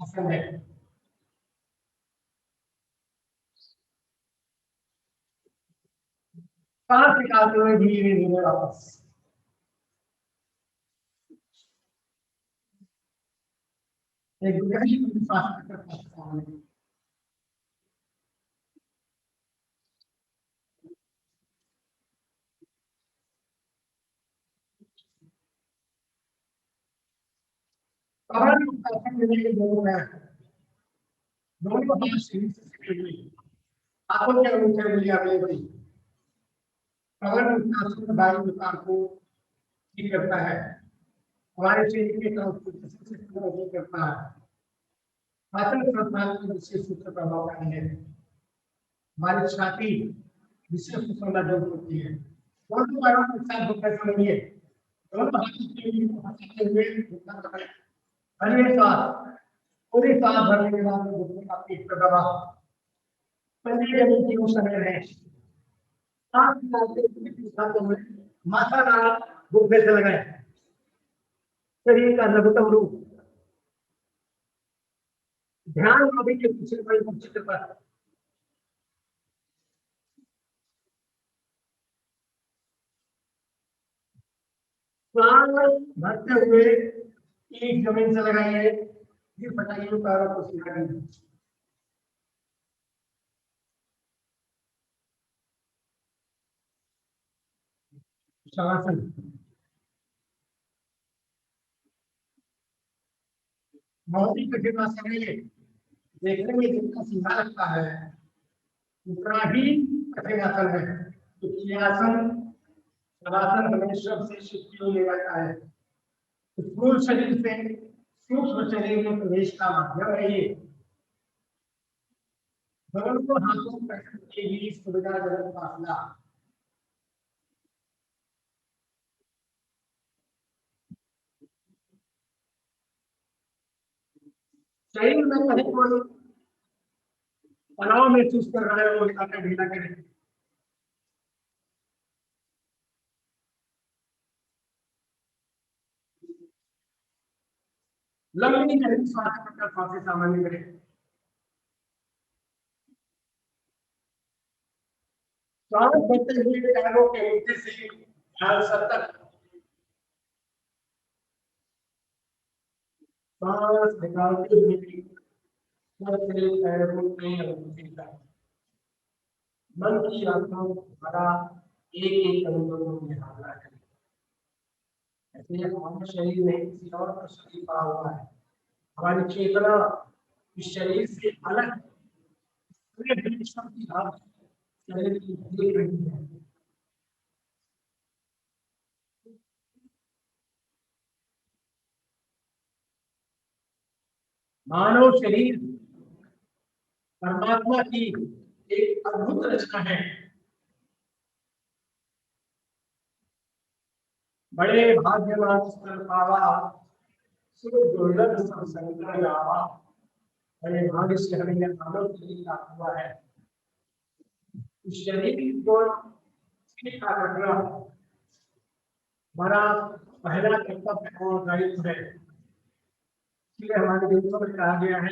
आसन है सांस निकालते हुए धीरे धीरे वापस एक गहरी सांस लेकर दोनों हाथ शरीर से सिकड़ी हुई आंखों के नीचे उंगलियां अगली बड़ी कमर में भारी विकार को ठीक करता है हमारे शरीर के ट्रांसपोर्टेशन करता है पाचन संस्थान में विशेष रूप से प्रभावकारी है हमारी छाती विशेष रूप से मजबूत होती है दोनों पैरों के साथ घुटने समझिए दोनों हाथों के लिए फंसाते हुए घुटना पकड़े अगले साथ पूरी सांस भरने के बाद घुटने का पीठ पर दबा पंजे जमीन की ओर समय रहे सांस निकालते हुए माथा नाल गुफे से लगाए, शरीर का लघुतम रूप, ध्यान नाभि के पीछे बड़े चित्र पर सांस भरते हुए ईंट जमीन से लगाइए, फिर बताइए पैरों को सीधा करिए। शवासन, बहुत ही कठिन आसन है ये, देखने में जितना सीधा लगता है उतना ही कठिन आसन है। तो ये आसन शवासन हमेशा से शक्ति ले जाता है, स्थूल शरीर से सूक्ष्म शरीर में प्रवेश का माध्यम है ये। दोनों हाथों के बीच सुविधाजनक फासला, शरीर में कहीं कोई तनाव महसूस कर रहे हो ताकि ढीला करें। लंबी गहरी सांस लेकर सांसें सामान्य करें। सांस भरते हुए पैरों के नीचे से ख्याल सर तक, सांस निकालते हुए सर से पैरों के अंगूठे तक, मन की आंखों द्वारा एक एक अंगों में हावड़ा करें। ऐसे हमारे शरीर में किसी और का शरीर पड़ा हुआ है, हमारी चेतना इस शरीर से अलग पूरे विश्व की बात शरीर की देख रही है। मानव शरीर परमात्मा की एक अद्भुत रचना है। बड़े भाग्यवान स्तर पावा सुख दुर्लभ संसंग आवा, बड़े भाग्य से हमें यह मानव शरीर प्राप्त हुआ है। इस शरीर को ठीक ठाक रखना हमारा पहला कर्तव्य और दायित्व है। इसलिए हमारे ग्रंथों में कहा गया है,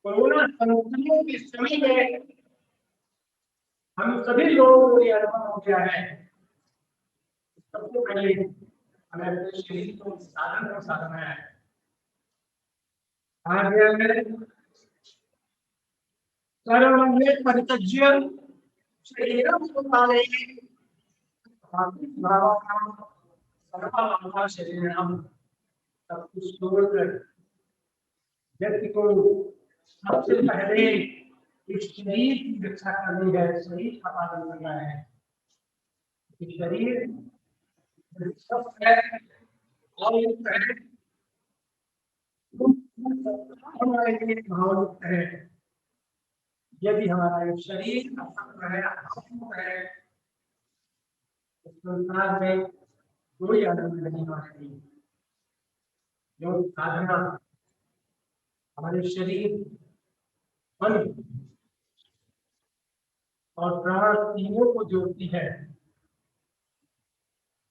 कोरोना संक्रमण के समय में हम सभी लोगों को यह अनुभव हो गया है। सबसे पहले हमें अपने शरीर को साधन और साधना है। कहा गया है, सर्वमंगले परित्यज्य शरीरं सुखाय सर्वमंगल शरीरम, सब कुछ छोड़कर व्यक्ति को सबसे पहले इस शरीर की रक्षा करनी है, शरीर का पालन करना है। शरीर स्वस्थ है और हमारे लिए भावयुक्त है। यदि हमारा शरीर असक्त है, असक्त है, इस संसार में कोई आनंद नहीं आएगी। जो साधना हमारे शरीर, मन और प्राण तीनों को जोड़ती है,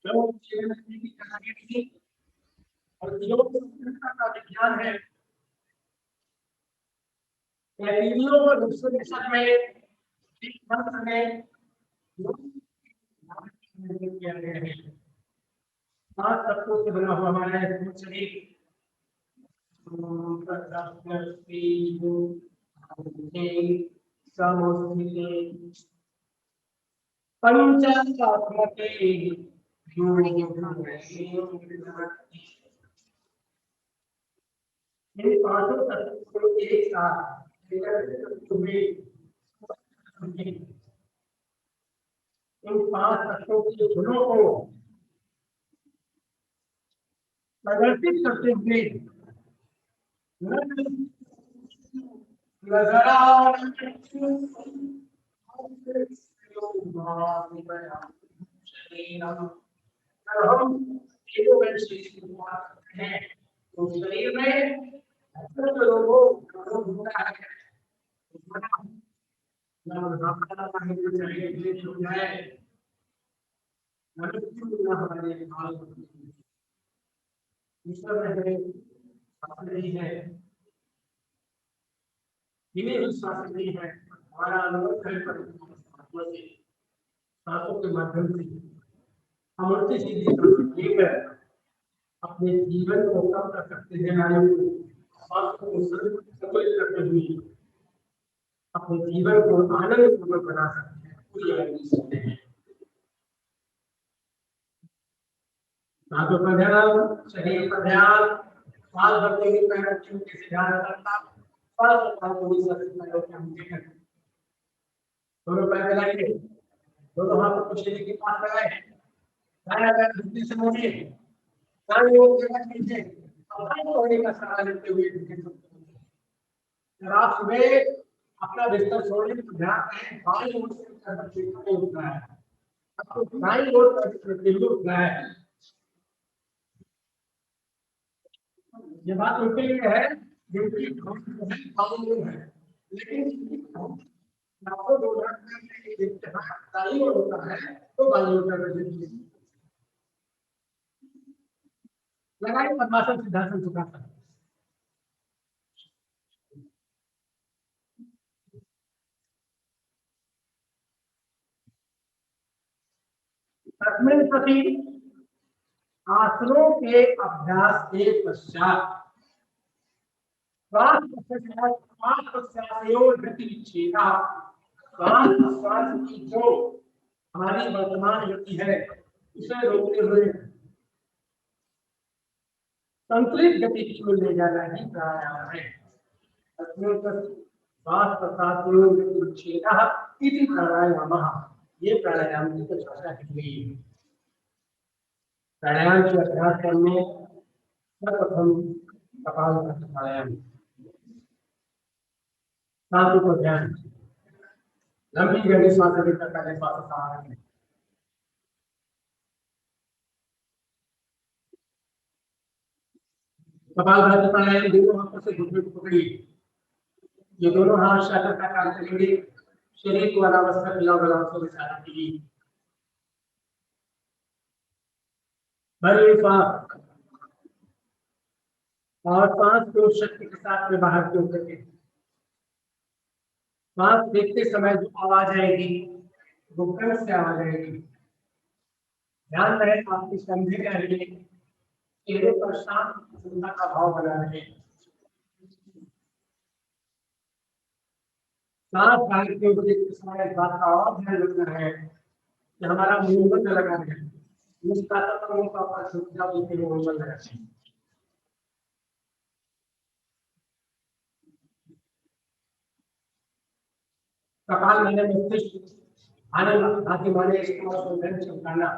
जो जीवन की कहानी थी और योग का विज्ञान है, तीनों को दूसरे दिशा में एक मंत्र में किया गया है। 5 तत्वों से बना हुआ हमारा शरीर, इन पांचों तत्वों को एक साथ इन 5 तत्वों के गुणों को प्रदर्शित करते हुए तो शरीर में रोगों होता है, ईश्वर ने हमें शास्त्र दी है, इन्हीं ही शास्त्र दी है, हमारा अनुभव है परमात्मा से, शास्त्रों के माध्यम से हम उनसे सीधी लेकर अपने जीवन को कम कर सकते हैं, स्वास्थ्य को संतुलित करते हुए अपने जीवन को आनंद पूर्वक बना सकते हैं, पूरी आनंद सकते हैं। पर ध्यान, शरीर पर ध्यान, सांस भरते हुए पैरों की ऊंचे से ध्यान रखना, सांस को भी पैरों के ऊंचे करना, दोनों पैर मिलाएंगे, दोनों हाथों को शरीर के पास लगाए, दायां पैर धरती से मोड़िए, दाईं ओर की तरफ खींचे, दाईं ओर का सहारा लेते हुए जब आप सुबह अपना बिस्तर छोड़ने तो ध्यान रखें, बाईं ओर से उठना है, आपको दाईं ओर पर उठना है। ये बात उनके लिए है जिनकी है, लेकिन आपको दाईं ओर होता है तो बाईं ओर कर लगाइए पद्मासन सिद्धासन सुखासन। प्रति आसनों के अभ्यास के पश्चात श्वास की जो हमारी वर्तमान गति है उसे रोकते हुए संतुलित गति की ओर ले जाना ही प्राणायाम है। श्वास प्रश्वास इति प्राणायामः, ये प्राणायाम की परिभाषा की गई है। प्राणायाम के अभ्यास करने सर्वप्रथम कपालभाति प्राणायाम, सांसों को ध्यान, लंबी गहरी सांसें लेकर पहले श्वास सहारा लें, कपालभाति प्राणायाम दोनों हाथों से घुटने को पकड़िए, ये दोनों हाथ शाकर का काम करेंगे, शरीर को अनावश्यक हिलाव से बचाने के लिए। भरिए श्वास और सांस को शक्ति के साथ में बाहर की ओर करके, सांस देखते समय जो आवाज आएगी वो कंठ से आवाज आएगी। ध्यान रहे आपकी कंधे के लिए चेहरे पर शांत प्रसन्नता का भाव बना रहे। सांस बाहर की ओर देखते समय इस बात का और ध्यान रखना है कि हमारा मुंह बंद लगा है, मुस्कुराता मुंह का छुट्टा बोलते हुए मुंह बंद रखें। कपाल मैंने मस्तिष्क आनंद हाथी माने इसको चमकाना।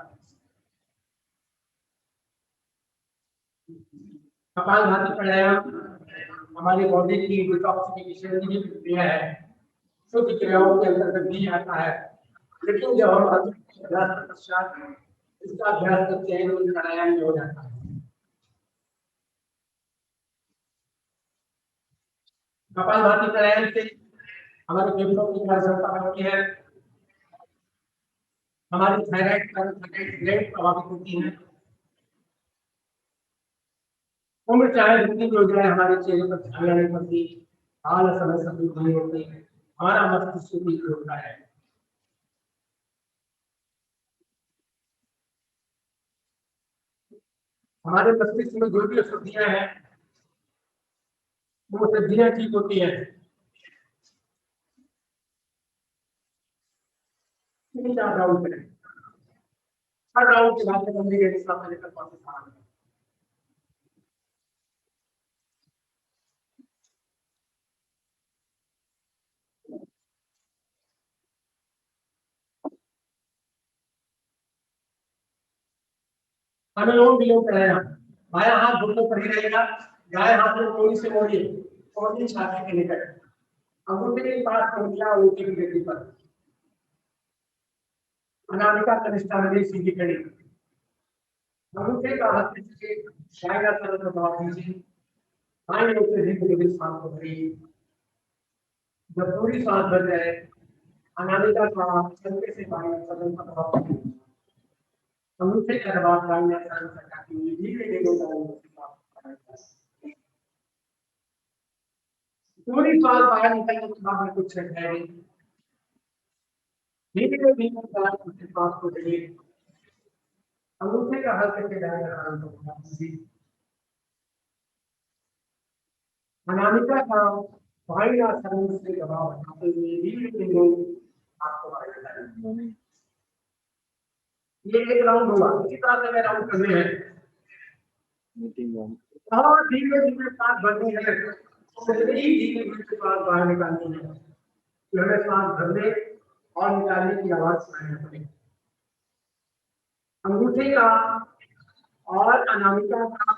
कपालभाति प्राणायाम हमारी बॉडी की डिटॉक्सिफिकेशन की प्रक्रिया है, शुद्ध क्रियाओं के अंतर्गत भी आता है, लेकिन जब हम अभ्यास के पश्चात इसका अभ्यास करते हैं तो प्राणायाम में हो जाता है। कपालभाति प्राणायाम से हमारे फेफड़ों की क्षमता बढ़ती है, हमारी थायराइड ग्लैंड प्रभावित होती है, उम्र चाहे जितनी भी हो जाए हमारे चेहरे पर ध्यान नहीं पड़ती, हाल समय सभी नहीं होती, हमारा मस्तिष्क भी होता है। हमारे मस्तिष्क में जो भी अशुद्धियां हैं वो अशुद्धियां ठीक होती है। राउंड करें, हर राउंड के बाद बंदी के हिसाब से लेकर पाकिस्तान में अनुलोम विलोम प्राणायाम। बायां हाथ घुटनों पर ही रहेगा, दाएं हाथ में कोहनी से मोड़िए, कोहनी छाती के निकट, अंगूठे के पास उंगलियां ऊपर की गति पर, अनामिका कनिष्ठाग्र सीधी खड़ी, अंगूठे का हाथ से दाहिना तरफ दबाव दीजिए, बाईं ओर से धीरे धीरे सांस को भरिए। जब पूरी सांस भर जाए अनामिका का हल्के से बाएं सदन का प्रभाव समूचे करवा प्राणी सरल सरकार की धीरे धीरे पूरी बात बाहर निकलने के बाद में कुछ है धीरे धीरे बात कुछ पास को दे अंगूठे का हल्के से दाएं आराम से अनामिका का बाईं आसन से दबाव हटाते हुए धीरे धीरे आपको बाहर निकालना ये एक राउंड हुआ इसी तरह से मैं राउंड करने हैं और धीरे धीरे सांस भरनी है धीरे धीरे सांस बाहर निकालनी है हमें सांस भरने और निकालने की आवाज सुनाई पड़ेगी अंगूठे का और अनामिका का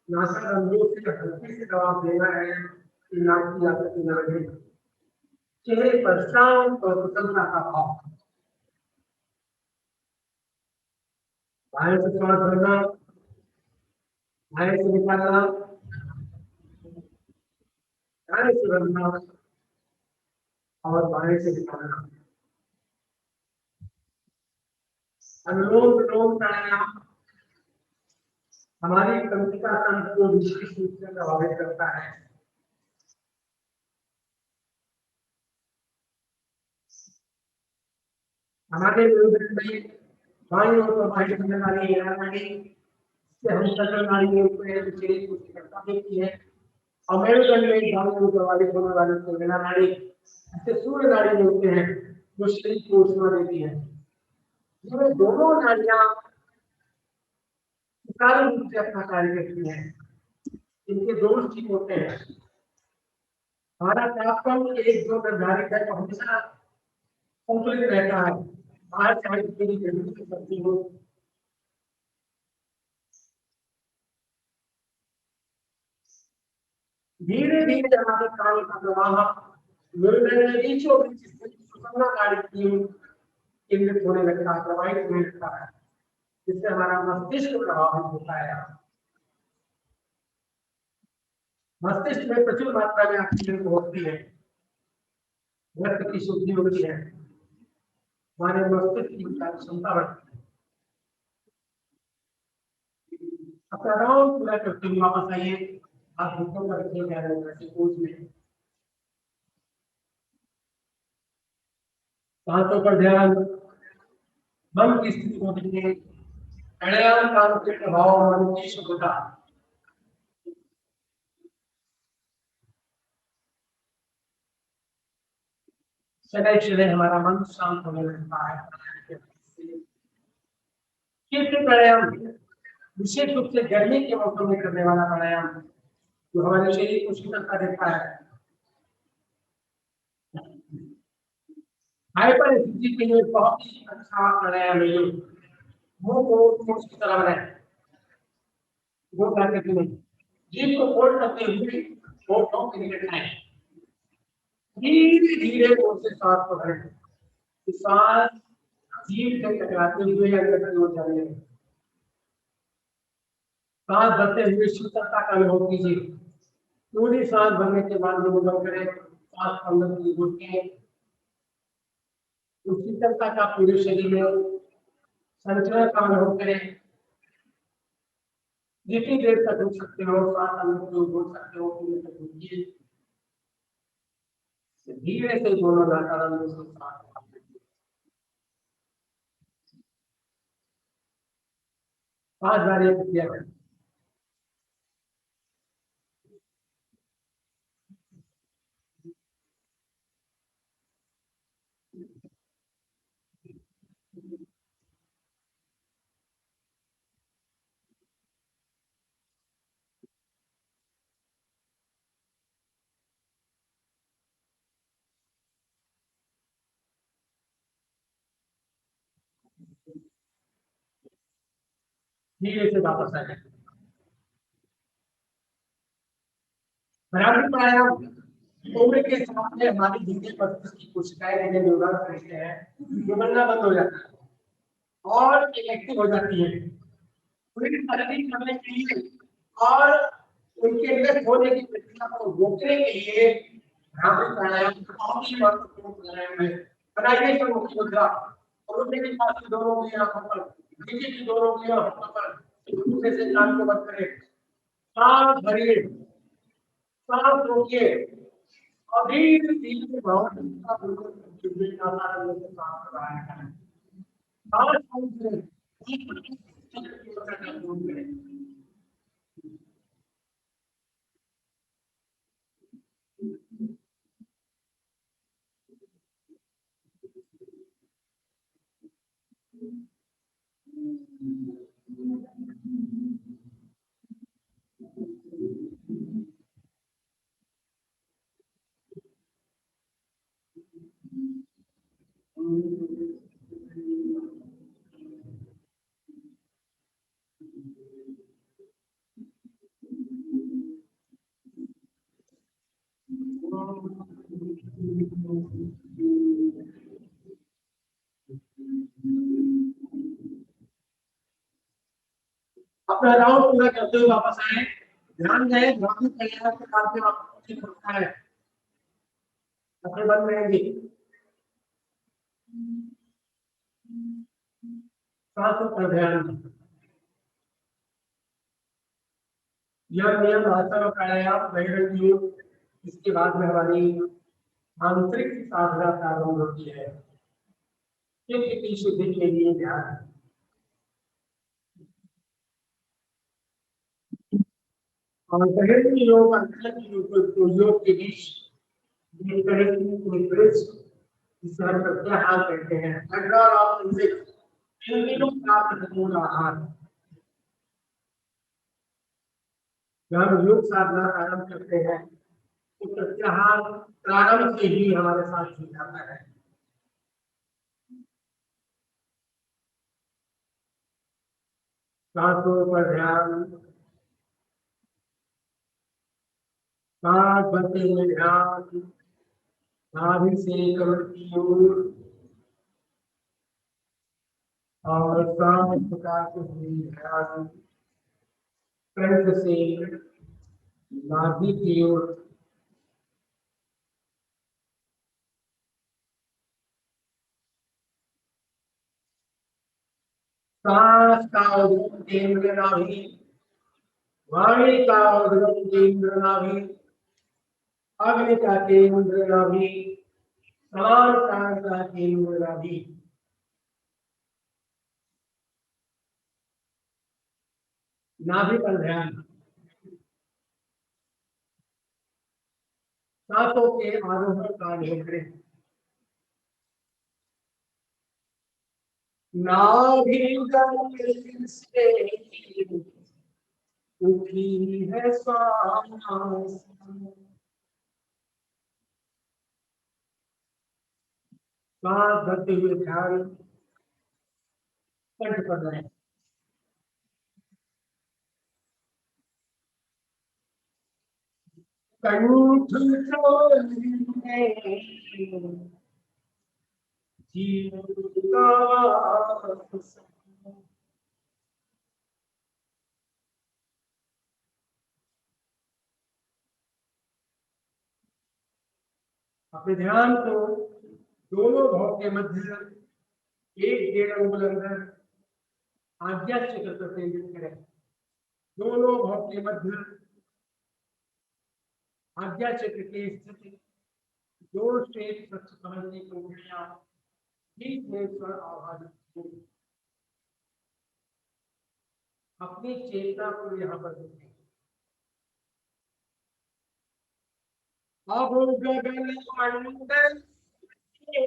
नासा रंध्रों से हल्के से दबाव देना है कि नाक की आकृति न रहे चेहरे पर शांत और प्रसन्नता का भाव बाएं से सांस भरना बाएं से निकालना दाएं से भरना और बाएं से निकालना अनुलोम विलोम प्राणायाम हमारी तंत्रिका तंत्र को विशेष रूप से प्रभावित करता है हमारे मेरुदंड में बाईं ओर तो बाईं करने वाली नाड़ी से हम सकल नाड़ी में ऊपर शरीर को करता देती है और मेरुदंड में दाईं ओर वाली होने वाली कोलेना नाड़ी से सूर्य नाड़ी होते हैं जो शरीर को ऊष्मा देती है ये दोनों नाड़ियां सुचारू रूप से अपना कार्य करती हैं इनके दोष ठीक होते हैं हमारा तापमान एक दो निर्धारित है तो हमेशा संतुलित रहता है बाहर चाहे कितनी गर्मी की सर्दी हो धीरे धीरे हमारे प्राण का प्रवाह मेरुदंड में बीचों बीच सुषुम्ना नाड़ी की केंद्रित होने लगता है प्रवाहित होने लगता है जिससे हमारा मस्तिष्क प्रभावित होता है मस्तिष्क में प्रचुर मात्रा में ऑक्सीजन होती है रक्त की शुद्धि होती है हमारे मस्तिष्क की क्षमता बढ़ती है अपना राउंड पूरा करते हुए वापस आइए आप घुटनों पर रखिए वैसे पोज में सांसों पर ध्यान मन की स्थिति को देखिए प्राणायाम काम के प्रभाव मन की शुद्धता शरीर शरीर हमारा मन शांत होने लगता है प्राणायाम विशेष रूप से गर्मी के मौसम में करने वाला प्राणायाम जो हमारे शरीर को शीतल कर देता है हाइपर स्थिति के लिए बहुत ही अच्छा प्राणायाम है मुंह को ठोस की तरह बनाए वो करके नहीं जीभ को फोल्ड करते हुए होठों के निकट आए धीरे धीरे जोर से सांस को भरें सांस जीभ से टकराते हुए अंदर की ओर जाने लगे सांस भरते हुए शीतलता का अनुभव कीजिए पूरी सांस भरने के बाद अनुभव करें सांस अंदर की ओर के उस शीतलता का पूरे शरीर में संचरण का अनुभव करें जितनी देर तक रुक सकते हो सांस अंदर की ओर रोक सकते हो पूरे तक रुकिए धीरे से दोनों नाकाराम से सांस पांच बार एक किया करें धीरे से वापस आ जाए प्राणायाम उम्र के साथ में हमारी धीरे मस्तिष्क की कोशिकाएं जिन्हें न्यूरॉन कहते हैं वो बनना बंद हो जाता है और एक्टिव हो जाती है उनकी तरक्की करने के लिए और उनके नष्ट होने की प्रक्रिया को रोकने के लिए भ्रामरी प्राणायाम बहुत ही महत्वपूर्ण प्राणायाम है बनाइए सम्मुख मुद्रा और उठने के साथ ही दोनों की आंखों पर नीचे की दोनों की आंखों पर दूसरे से कान को बंद करें। सांस भरिए, सांस रोकिए, अभी धीरे भाव का बिल्कुल जुड़े आकार में सांस लगाएं। सांस छोड़ें। अपना राउंड पूरा करते हुए वापस आए। ध्यान दें, ध्यान तैयार के बाद में आपको ठीक होता है, अपने बंद रहेंगे। सांसों पर ध्यान। यह नियम आसन और प्राणायाम बहिरंग योग, इसके बाद में हमारी आंतरिक साधना प्रारंभ होती है। चित्त की शुद्धि के लिए ध्यान। और बहिरंग योग अंतरिक योग के बीच एक तरह की कोई ब्रिज, जिसे हम प्रत्याहार कहते हैं। अगर आप इनसे इन दिनों प्राप्त पूर्ण आहार, जब हम योग साधना प्रारंभ करते हैं तो प्रत्याहार प्रारंभ से ही हमारे साथ जुड़ जाता है। सांसों पर ध्यान, सांस भरते हुए ध्यान, नाभि से कमर की ओर और सांस पकड़ते हुए ध्यान, कंठ से नाभि की ओर। सांस का उद्गम केंद्र नाभि, वाणी का उद्गम केंद्र नाभि, अग्नि का केंद्र नाभि, समान प्राण का केंद्र नाभि। नाभि पर ध्यान, सांसों के आरोहण का नियंत्रण। नाभि गंग से उठी है सांस, सांस भरते हुए ध्यान, कंठ पर रहें। कंठ जीव अपने ध्यान को दोनों भाव के मध्य 1-1.5 अंगुल अंदर आज्ञा चक्र पर केंद्रित करें। दोनों भाव के मध्य आज्ञा चक्र की स्थिति, दो श्वेत स्वच्छ कमल की उंगलियां बीच में स्वर आवाज। अपनी चेतना को यहाँ पर देखें। अब गगन मंडल से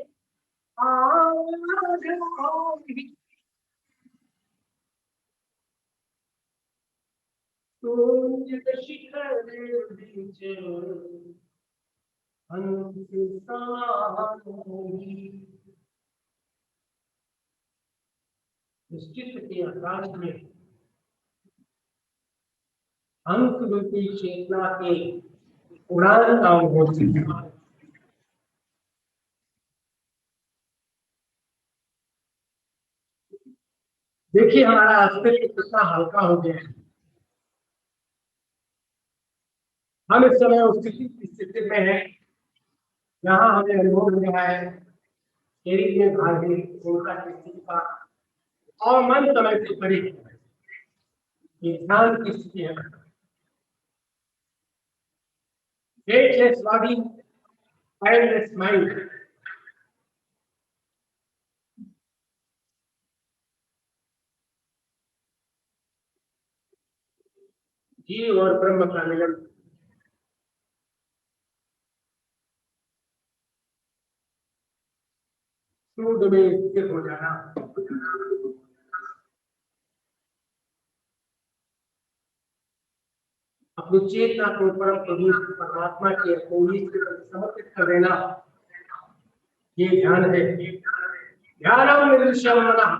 सूर्य शिखर बीच हंस निश्चित के आकाश में हंस रूपी चेतना के उड़ान का अनुभव है। देखिए हमारा अस्तित्व कितना हल्का हो गया है। हम इस समय उस स्थिति में है जहां हमें अनुभव हो रहा है शरीर में भारी उनका स्थिति का और मन समय से परे ये ध्यान की स्थिति है। Weightless body, tireless mind. जीव और ब्रह्म का मिलन। सूद में स्थिर हो जाना। अपनी चेतना को परम प्रभु परमात्मा के कोई समर्पित कर देना, ये ध्यान है। ध्यानम निर्विषयम मनः,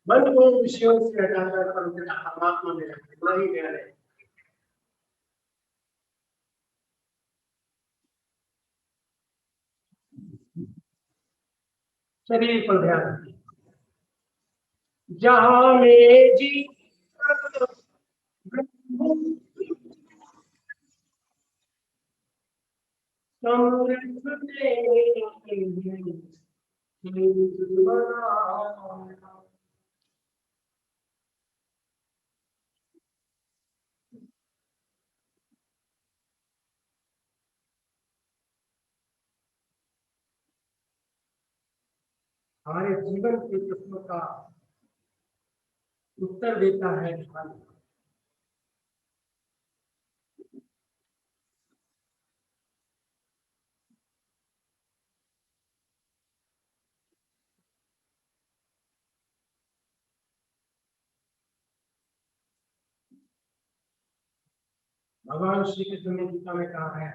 मन को विषयों से हटाकर परमात्मा में रखना ही ध्यान है। शरीर पर ध्यान। जहाँ में जी हमारे जीवन के प्रश्नों का उत्तर देता है ध्यान। भगवान श्री कृष्ण ने गीता में कहा है,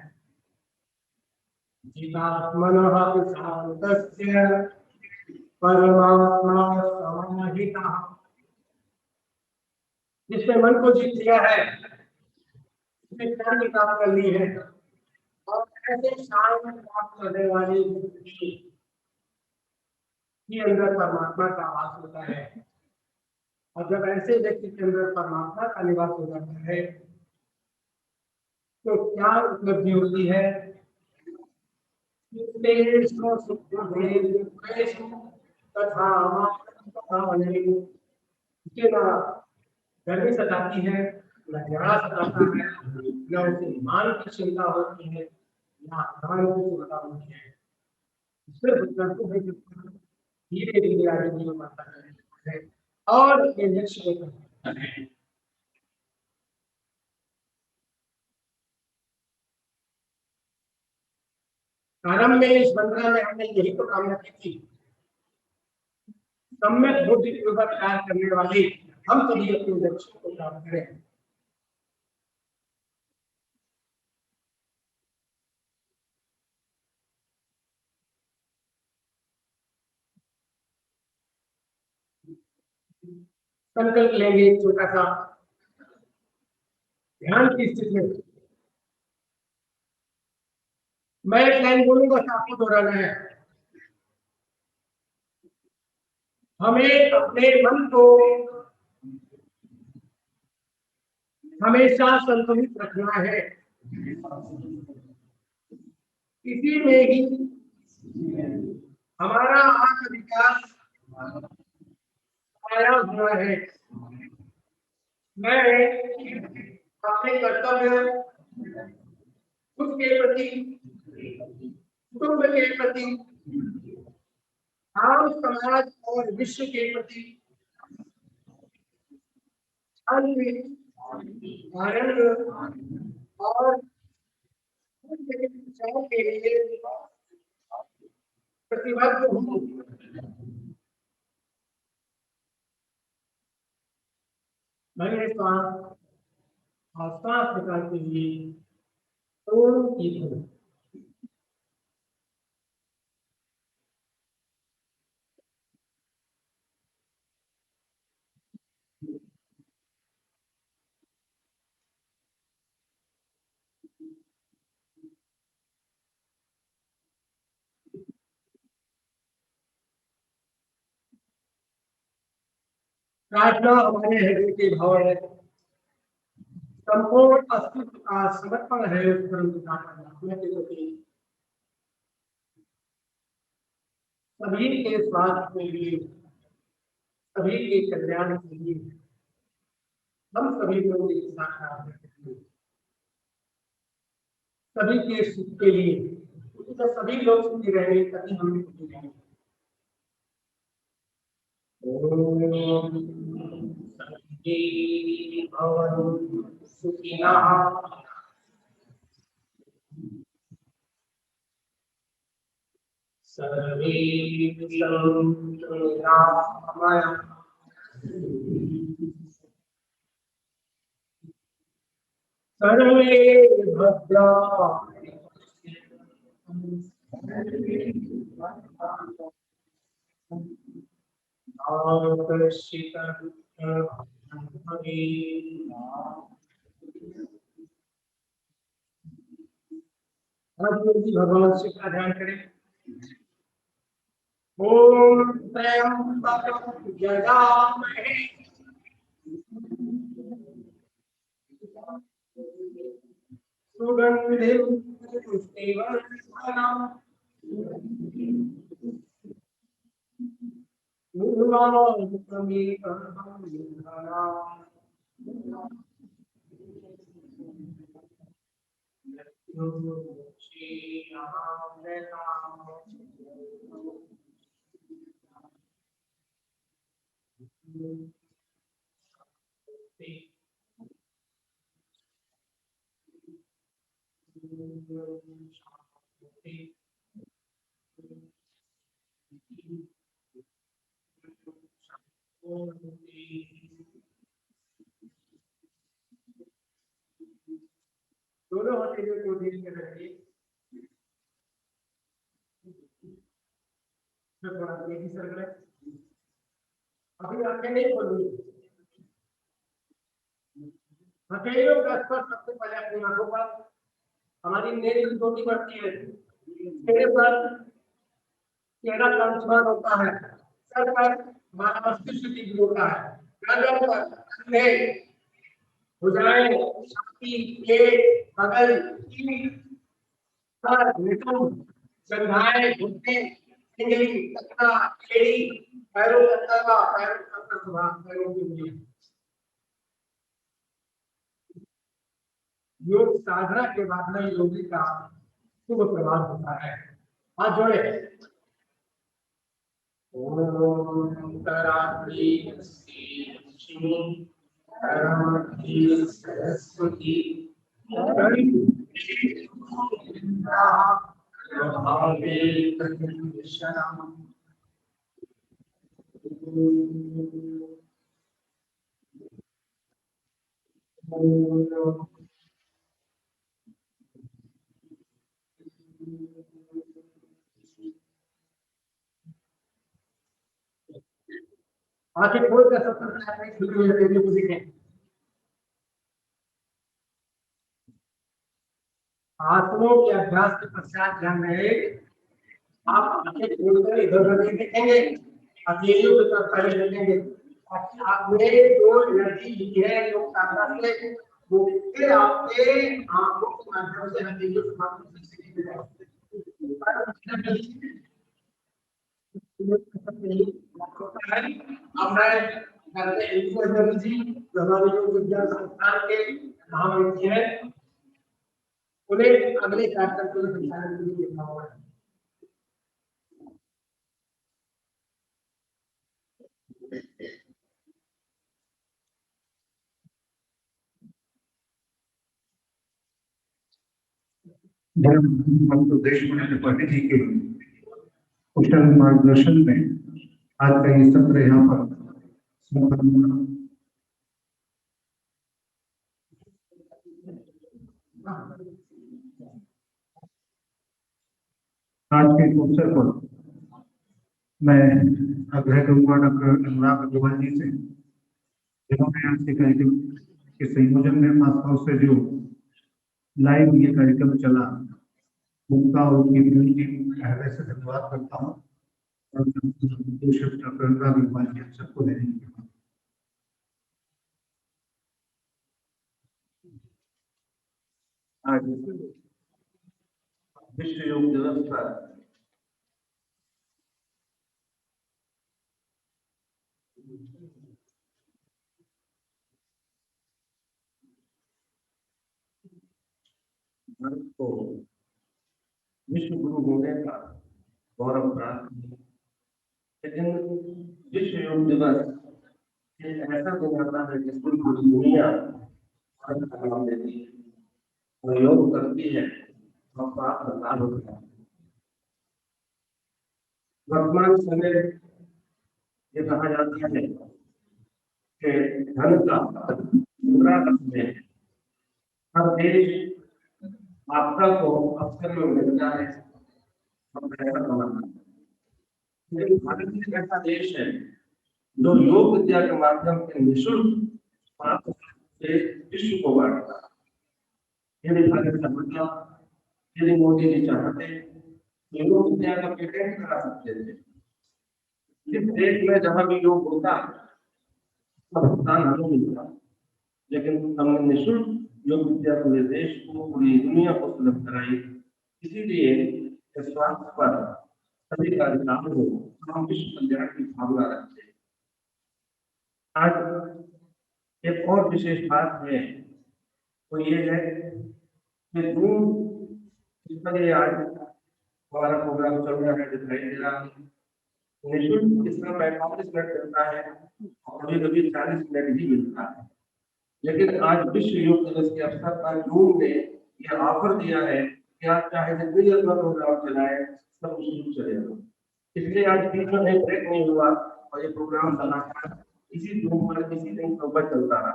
जितात्मनः प्रशान्तस्य परमात्मा समाहितः। जिसने मन को जीत लिया है, जिसने शांति प्राप्त कर ली है, और ऐसे शांति प्राप्त करने वाले व्यक्ति के अंदर परमात्मा का वास होता है। और जब ऐसे व्यक्ति के अंदर परमात्मा का निवास हो जाता है तो क्या उपलब्धि होती है? ना गर्मी सताती है, न जरा सताता है, न उसे मान की चिंता होती है, न ध्यान की चिंता होती है। सिर्फ धीरे धीरे आगे जीवन बढ़ता है और ये लक्ष्य होता है। प्रारंभ में इस मंत्र में हमने यही तो कामना की थी, सम्यक बुद्धि पूर्वक कार्य करने वाले हम सभी अपने लक्ष्य को प्राप्त करें। संकल्प लेंगे एक छोटा सा ध्यान की स्थिति में। मैं एक लाइन बोलूंगा, आपको दोहराना है। हमें अपने मन को हमेशा संतुलित रखना है। इसी में ही हमारा आत्म विकास आया हुआ है। मैं अपने कर्तव्य खुद के प्रति, कुटुंब के प्रति, आम समाज और विश्व के प्रति आनंद और के लिए प्रतिबद्ध हूँ। मैंने श्वास और श्वास निकाल के लिए ओम की ध्वनि। प्रार्थना हमारे हृदय के भाव है, संपूर्ण अस्तित्व का समर्पण है उस परम पिता परमात्मा के प्रति। सभी के स्वास्थ्य के लिए, सभी के कल्याण के लिए, हम सभी लोग एक साथ काम करते हैं, सभी के सुख के लिए, तो सभी लोग सुखी रहेंगे तभी हम भी सुखी रहेंगे। ओम शांति भवन्तु सुखिनः। सर्वे सन्तु निरामयाः। सर्वे भद्राणि भगवान शिव का ध्यान करें। ओम त्र्यंबकं यजामहे सुगंधिं पुष्टिवर्धनम् दोनों हाथों को कोशिश कर रही है। थोड़ा तेजी से रख लें। अभी आंखें नहीं खोलनी। हथेलियों का स्पर्श सबसे पहले अपनी आंखों पर, हमारी नेत्र ज्योति बढ़ती है, चेहरे पर चेहरा कंपन होता है, सर पर हमारा मस्तिष्क भी होता है, गर्दन पर कंधे, भुजाएं, छाती, पेट, बगल, पीठ, सर, नितंब, जंघाएं, घुटने, पिंडली, टखना, एड़ी, पैरों का तलवा, पैरों का प्रभाव, पैरों की उंगली। योग साधना के बाद में योगी का शुभ प्रभाव होता है। हाथ जोड़े। ओम तरात्री लक्ष्मी तरात्री सरस्वती आंखें खोल कर सब शुरू हो दिखें। आसनों के अभ्यास के पश्चात ध्यान रहे, आप आंखें खोलकर इधर उधर नहीं देखेंगे, अकेले की तरफ पहले देखेंगे। आप में जो एनर्जी ली है योग साधना से, वो फिर आपके आंखों के माध्यम से हथेलियों के माध्यम से सीखी जाएगी। हमारे घर में एनर्जी हमारे योग विज्ञान संस्थान के महामंत्री है, उन्हें अगले कार्यक्रम को संचालन के लिए देखा हुआ है। हम तो देश में पंडित जी के कुशल मार्गदर्शन में आज का ये सत्र यहाँ पर संपन्न हुआ। आज के अवसर पर मैं आग्रह करूंगा डॉक्टर अनुराग अग्रवाल जी से, जिन्होंने आज के कार्यक्रम के संयोजन में खासतौर से जो लाइव ये कार्यक्रम चला, उनका और उनकी पूरी टीम हृदय से धन्यवाद करता हूँ। और डॉक्टर अनुराग अग्रवाल जी सबको देने के लिए आज विश्व योग दिवस पर भारत को विश्व गुरु होने का गौरव प्राप्त है। लेकिन विश्व योग दिवस एक ऐसा दिन आता है जिसमें पूरी दुनिया भारत का नाम लेती है और योग करती है और पाप बदलाव होता है। वर्तमान समय ये कहा जाता है कि धन का मुद्रा का समय है। हर देश आपदा को अवसर में मिलता है और पैसा कमाता है। लेकिन भारत एक ऐसा देश है जो योग विद्या के माध्यम से निःशुल्क स्वास्थ्य से विश्व को बांटता है। यदि भारत चाहता, यदि मोदी जी चाहते तो योग विद्या का पेटेंट करा सकते थे। जिस देश में जहां भी योग होता उसका भुगतान हमें मिलता, लेकिन हमने निःशुल्क योग विद्या पूरे देश को, पूरी दुनिया को सुलभ कराई। इसीलिए इस स्वास्थ्य पर सभी का अधिकार हो, हम विश्व कल्याण की भावना रखते हैं। आज एक और विशेष बात है, वो ये है कि जून इस पर ये आज हमारा प्रोग्राम चल रहा है, दिखाई दे रहा है। निःशुल्क इसका 45 मिनट मिलता है और कभी कभी 40 मिनट भी मिलता है। लेकिन आज विश्व योग दिवस के अवसर पर जून ने यह ऑफर दिया है कि आप चाहे जितनी देर का प्रोग्राम चलाएं, सब निःशुल्क चलेगा। इसलिए आज बीच में एक ब्रेक नहीं हुआ और ये प्रोग्राम लगातार इसी जून पर इसी दिन सुबह चलता रहा।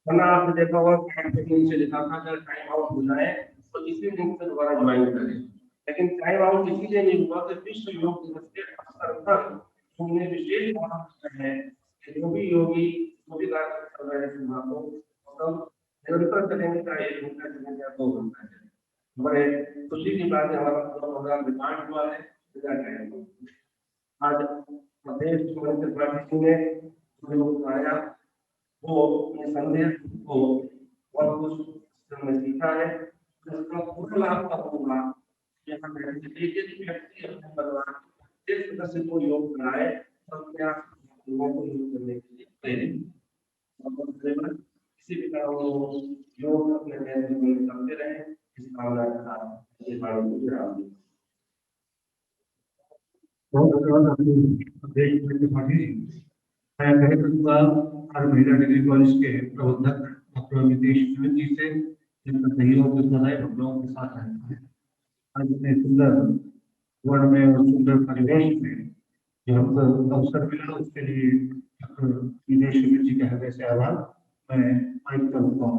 वरना आपने देखा होगा कि नीचे लिखा था अगर टाइम आउट हो जाए तो इसी दिन से दोबारा ज्वाइन करें, लेकिन टाइम आउट इसीलिए नहीं हुआ कि विश्व योग दिवस के अवसर पर हमने विशेष आह्वान है कि जो भी योगी जो भी कार्य कर रहे हैं को मतलब निरंतर चलेंगे, का 1 घंटा चलेंगे या 2 घंटा चलेंगे। बड़े खुशी की बात है, हमारा पूरा प्रोग्राम रिकॉर्ड हुआ है। आज प्रदेश मुख्यमंत्री पार्टी ने जो आया वो अपने संदेश को बहुत कुछ हमने सीखा है, जिसका पूरा लाभ तब होगा कि हम एक व्यक्ति अपने परिवार के सदस्य को योग कराए और क्या लोगों को योग करने के लिए प्रेरित किसी भी तरह योग अपने जीवन में करते रहे, इस कामना के साथ ये बात मुझे आपकी बहुत धन्यवाद आपको देश में पार्टी। मैं कह करूँगा हर महिला डिग्री कॉलेज के प्रबंधक डॉक्टर नितेश जी से, जिनका सहयोग सदैव हम लोगों के साथ रहता है। आज इतने सुंदर वर्ण में और सुंदर परिवेश में जो हमको अवसर मिला, उसके लिए डॉक्टर नितेश जी के हृदय से आभार। मैं माइक करता हूँ।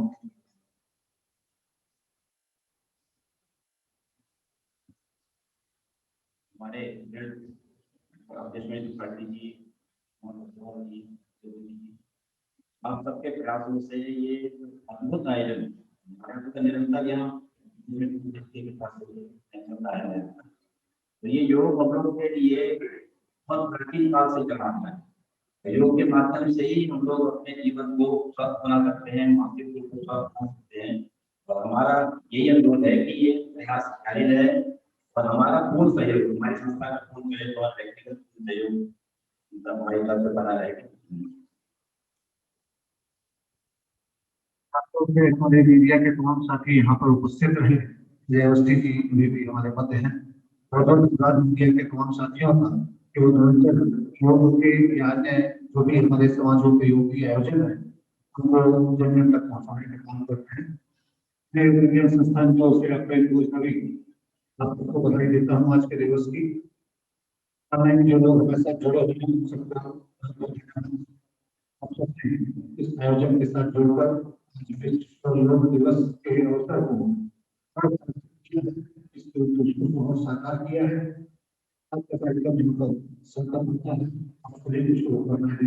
हमारे देश पार्टी जी आप सबके प्रयासों से ये अद्भुत आयोजन निरंतर यहाँ चलता है। तो ये योग हम लोग के लिए बहुत प्राचीन काल से चला आता है। योग के माध्यम से ही हम लोग अपने जीवन को स्वस्थ बना सकते हैं, मानसिक रूप से स्वस्थ बना सकते हैं। और हमारा यही अनुरोध है कि ये प्रयास जारी रहे और हमारा पूर्ण सहयोग, हमारी संस्था का पूर्ण सहयोग और व्यक्तिगत सहयोग हमारी तरफ से बना रहेगा। हमारे मीडिया के तमाम साथी यहाँ पर उपस्थित रहे, व्यवस्थित भी हमारे मध्य हैं। बहुत धन्यवाद मीडिया के तमाम साथियों का कि वो निरंतर योग के यादें जो भी हमारे समाजों के योग की आयोजन है उनको जन तक पहुँचाने का काम करते हैं। मीडिया संस्थान जो से अपने सभी आपको बधाई देता हूँ आज के दिवस की। जो लोग हमेशा जुड़े हुए हैं सबका आप सबसे इस आयोजन के साथ जुड़कर विश्व योग दिवस के अवसर को इसके उद्देश्य को बहुत साकार किया है। आपका कार्यक्रम जिनको संकल्प होता है आपको शुरू करना है।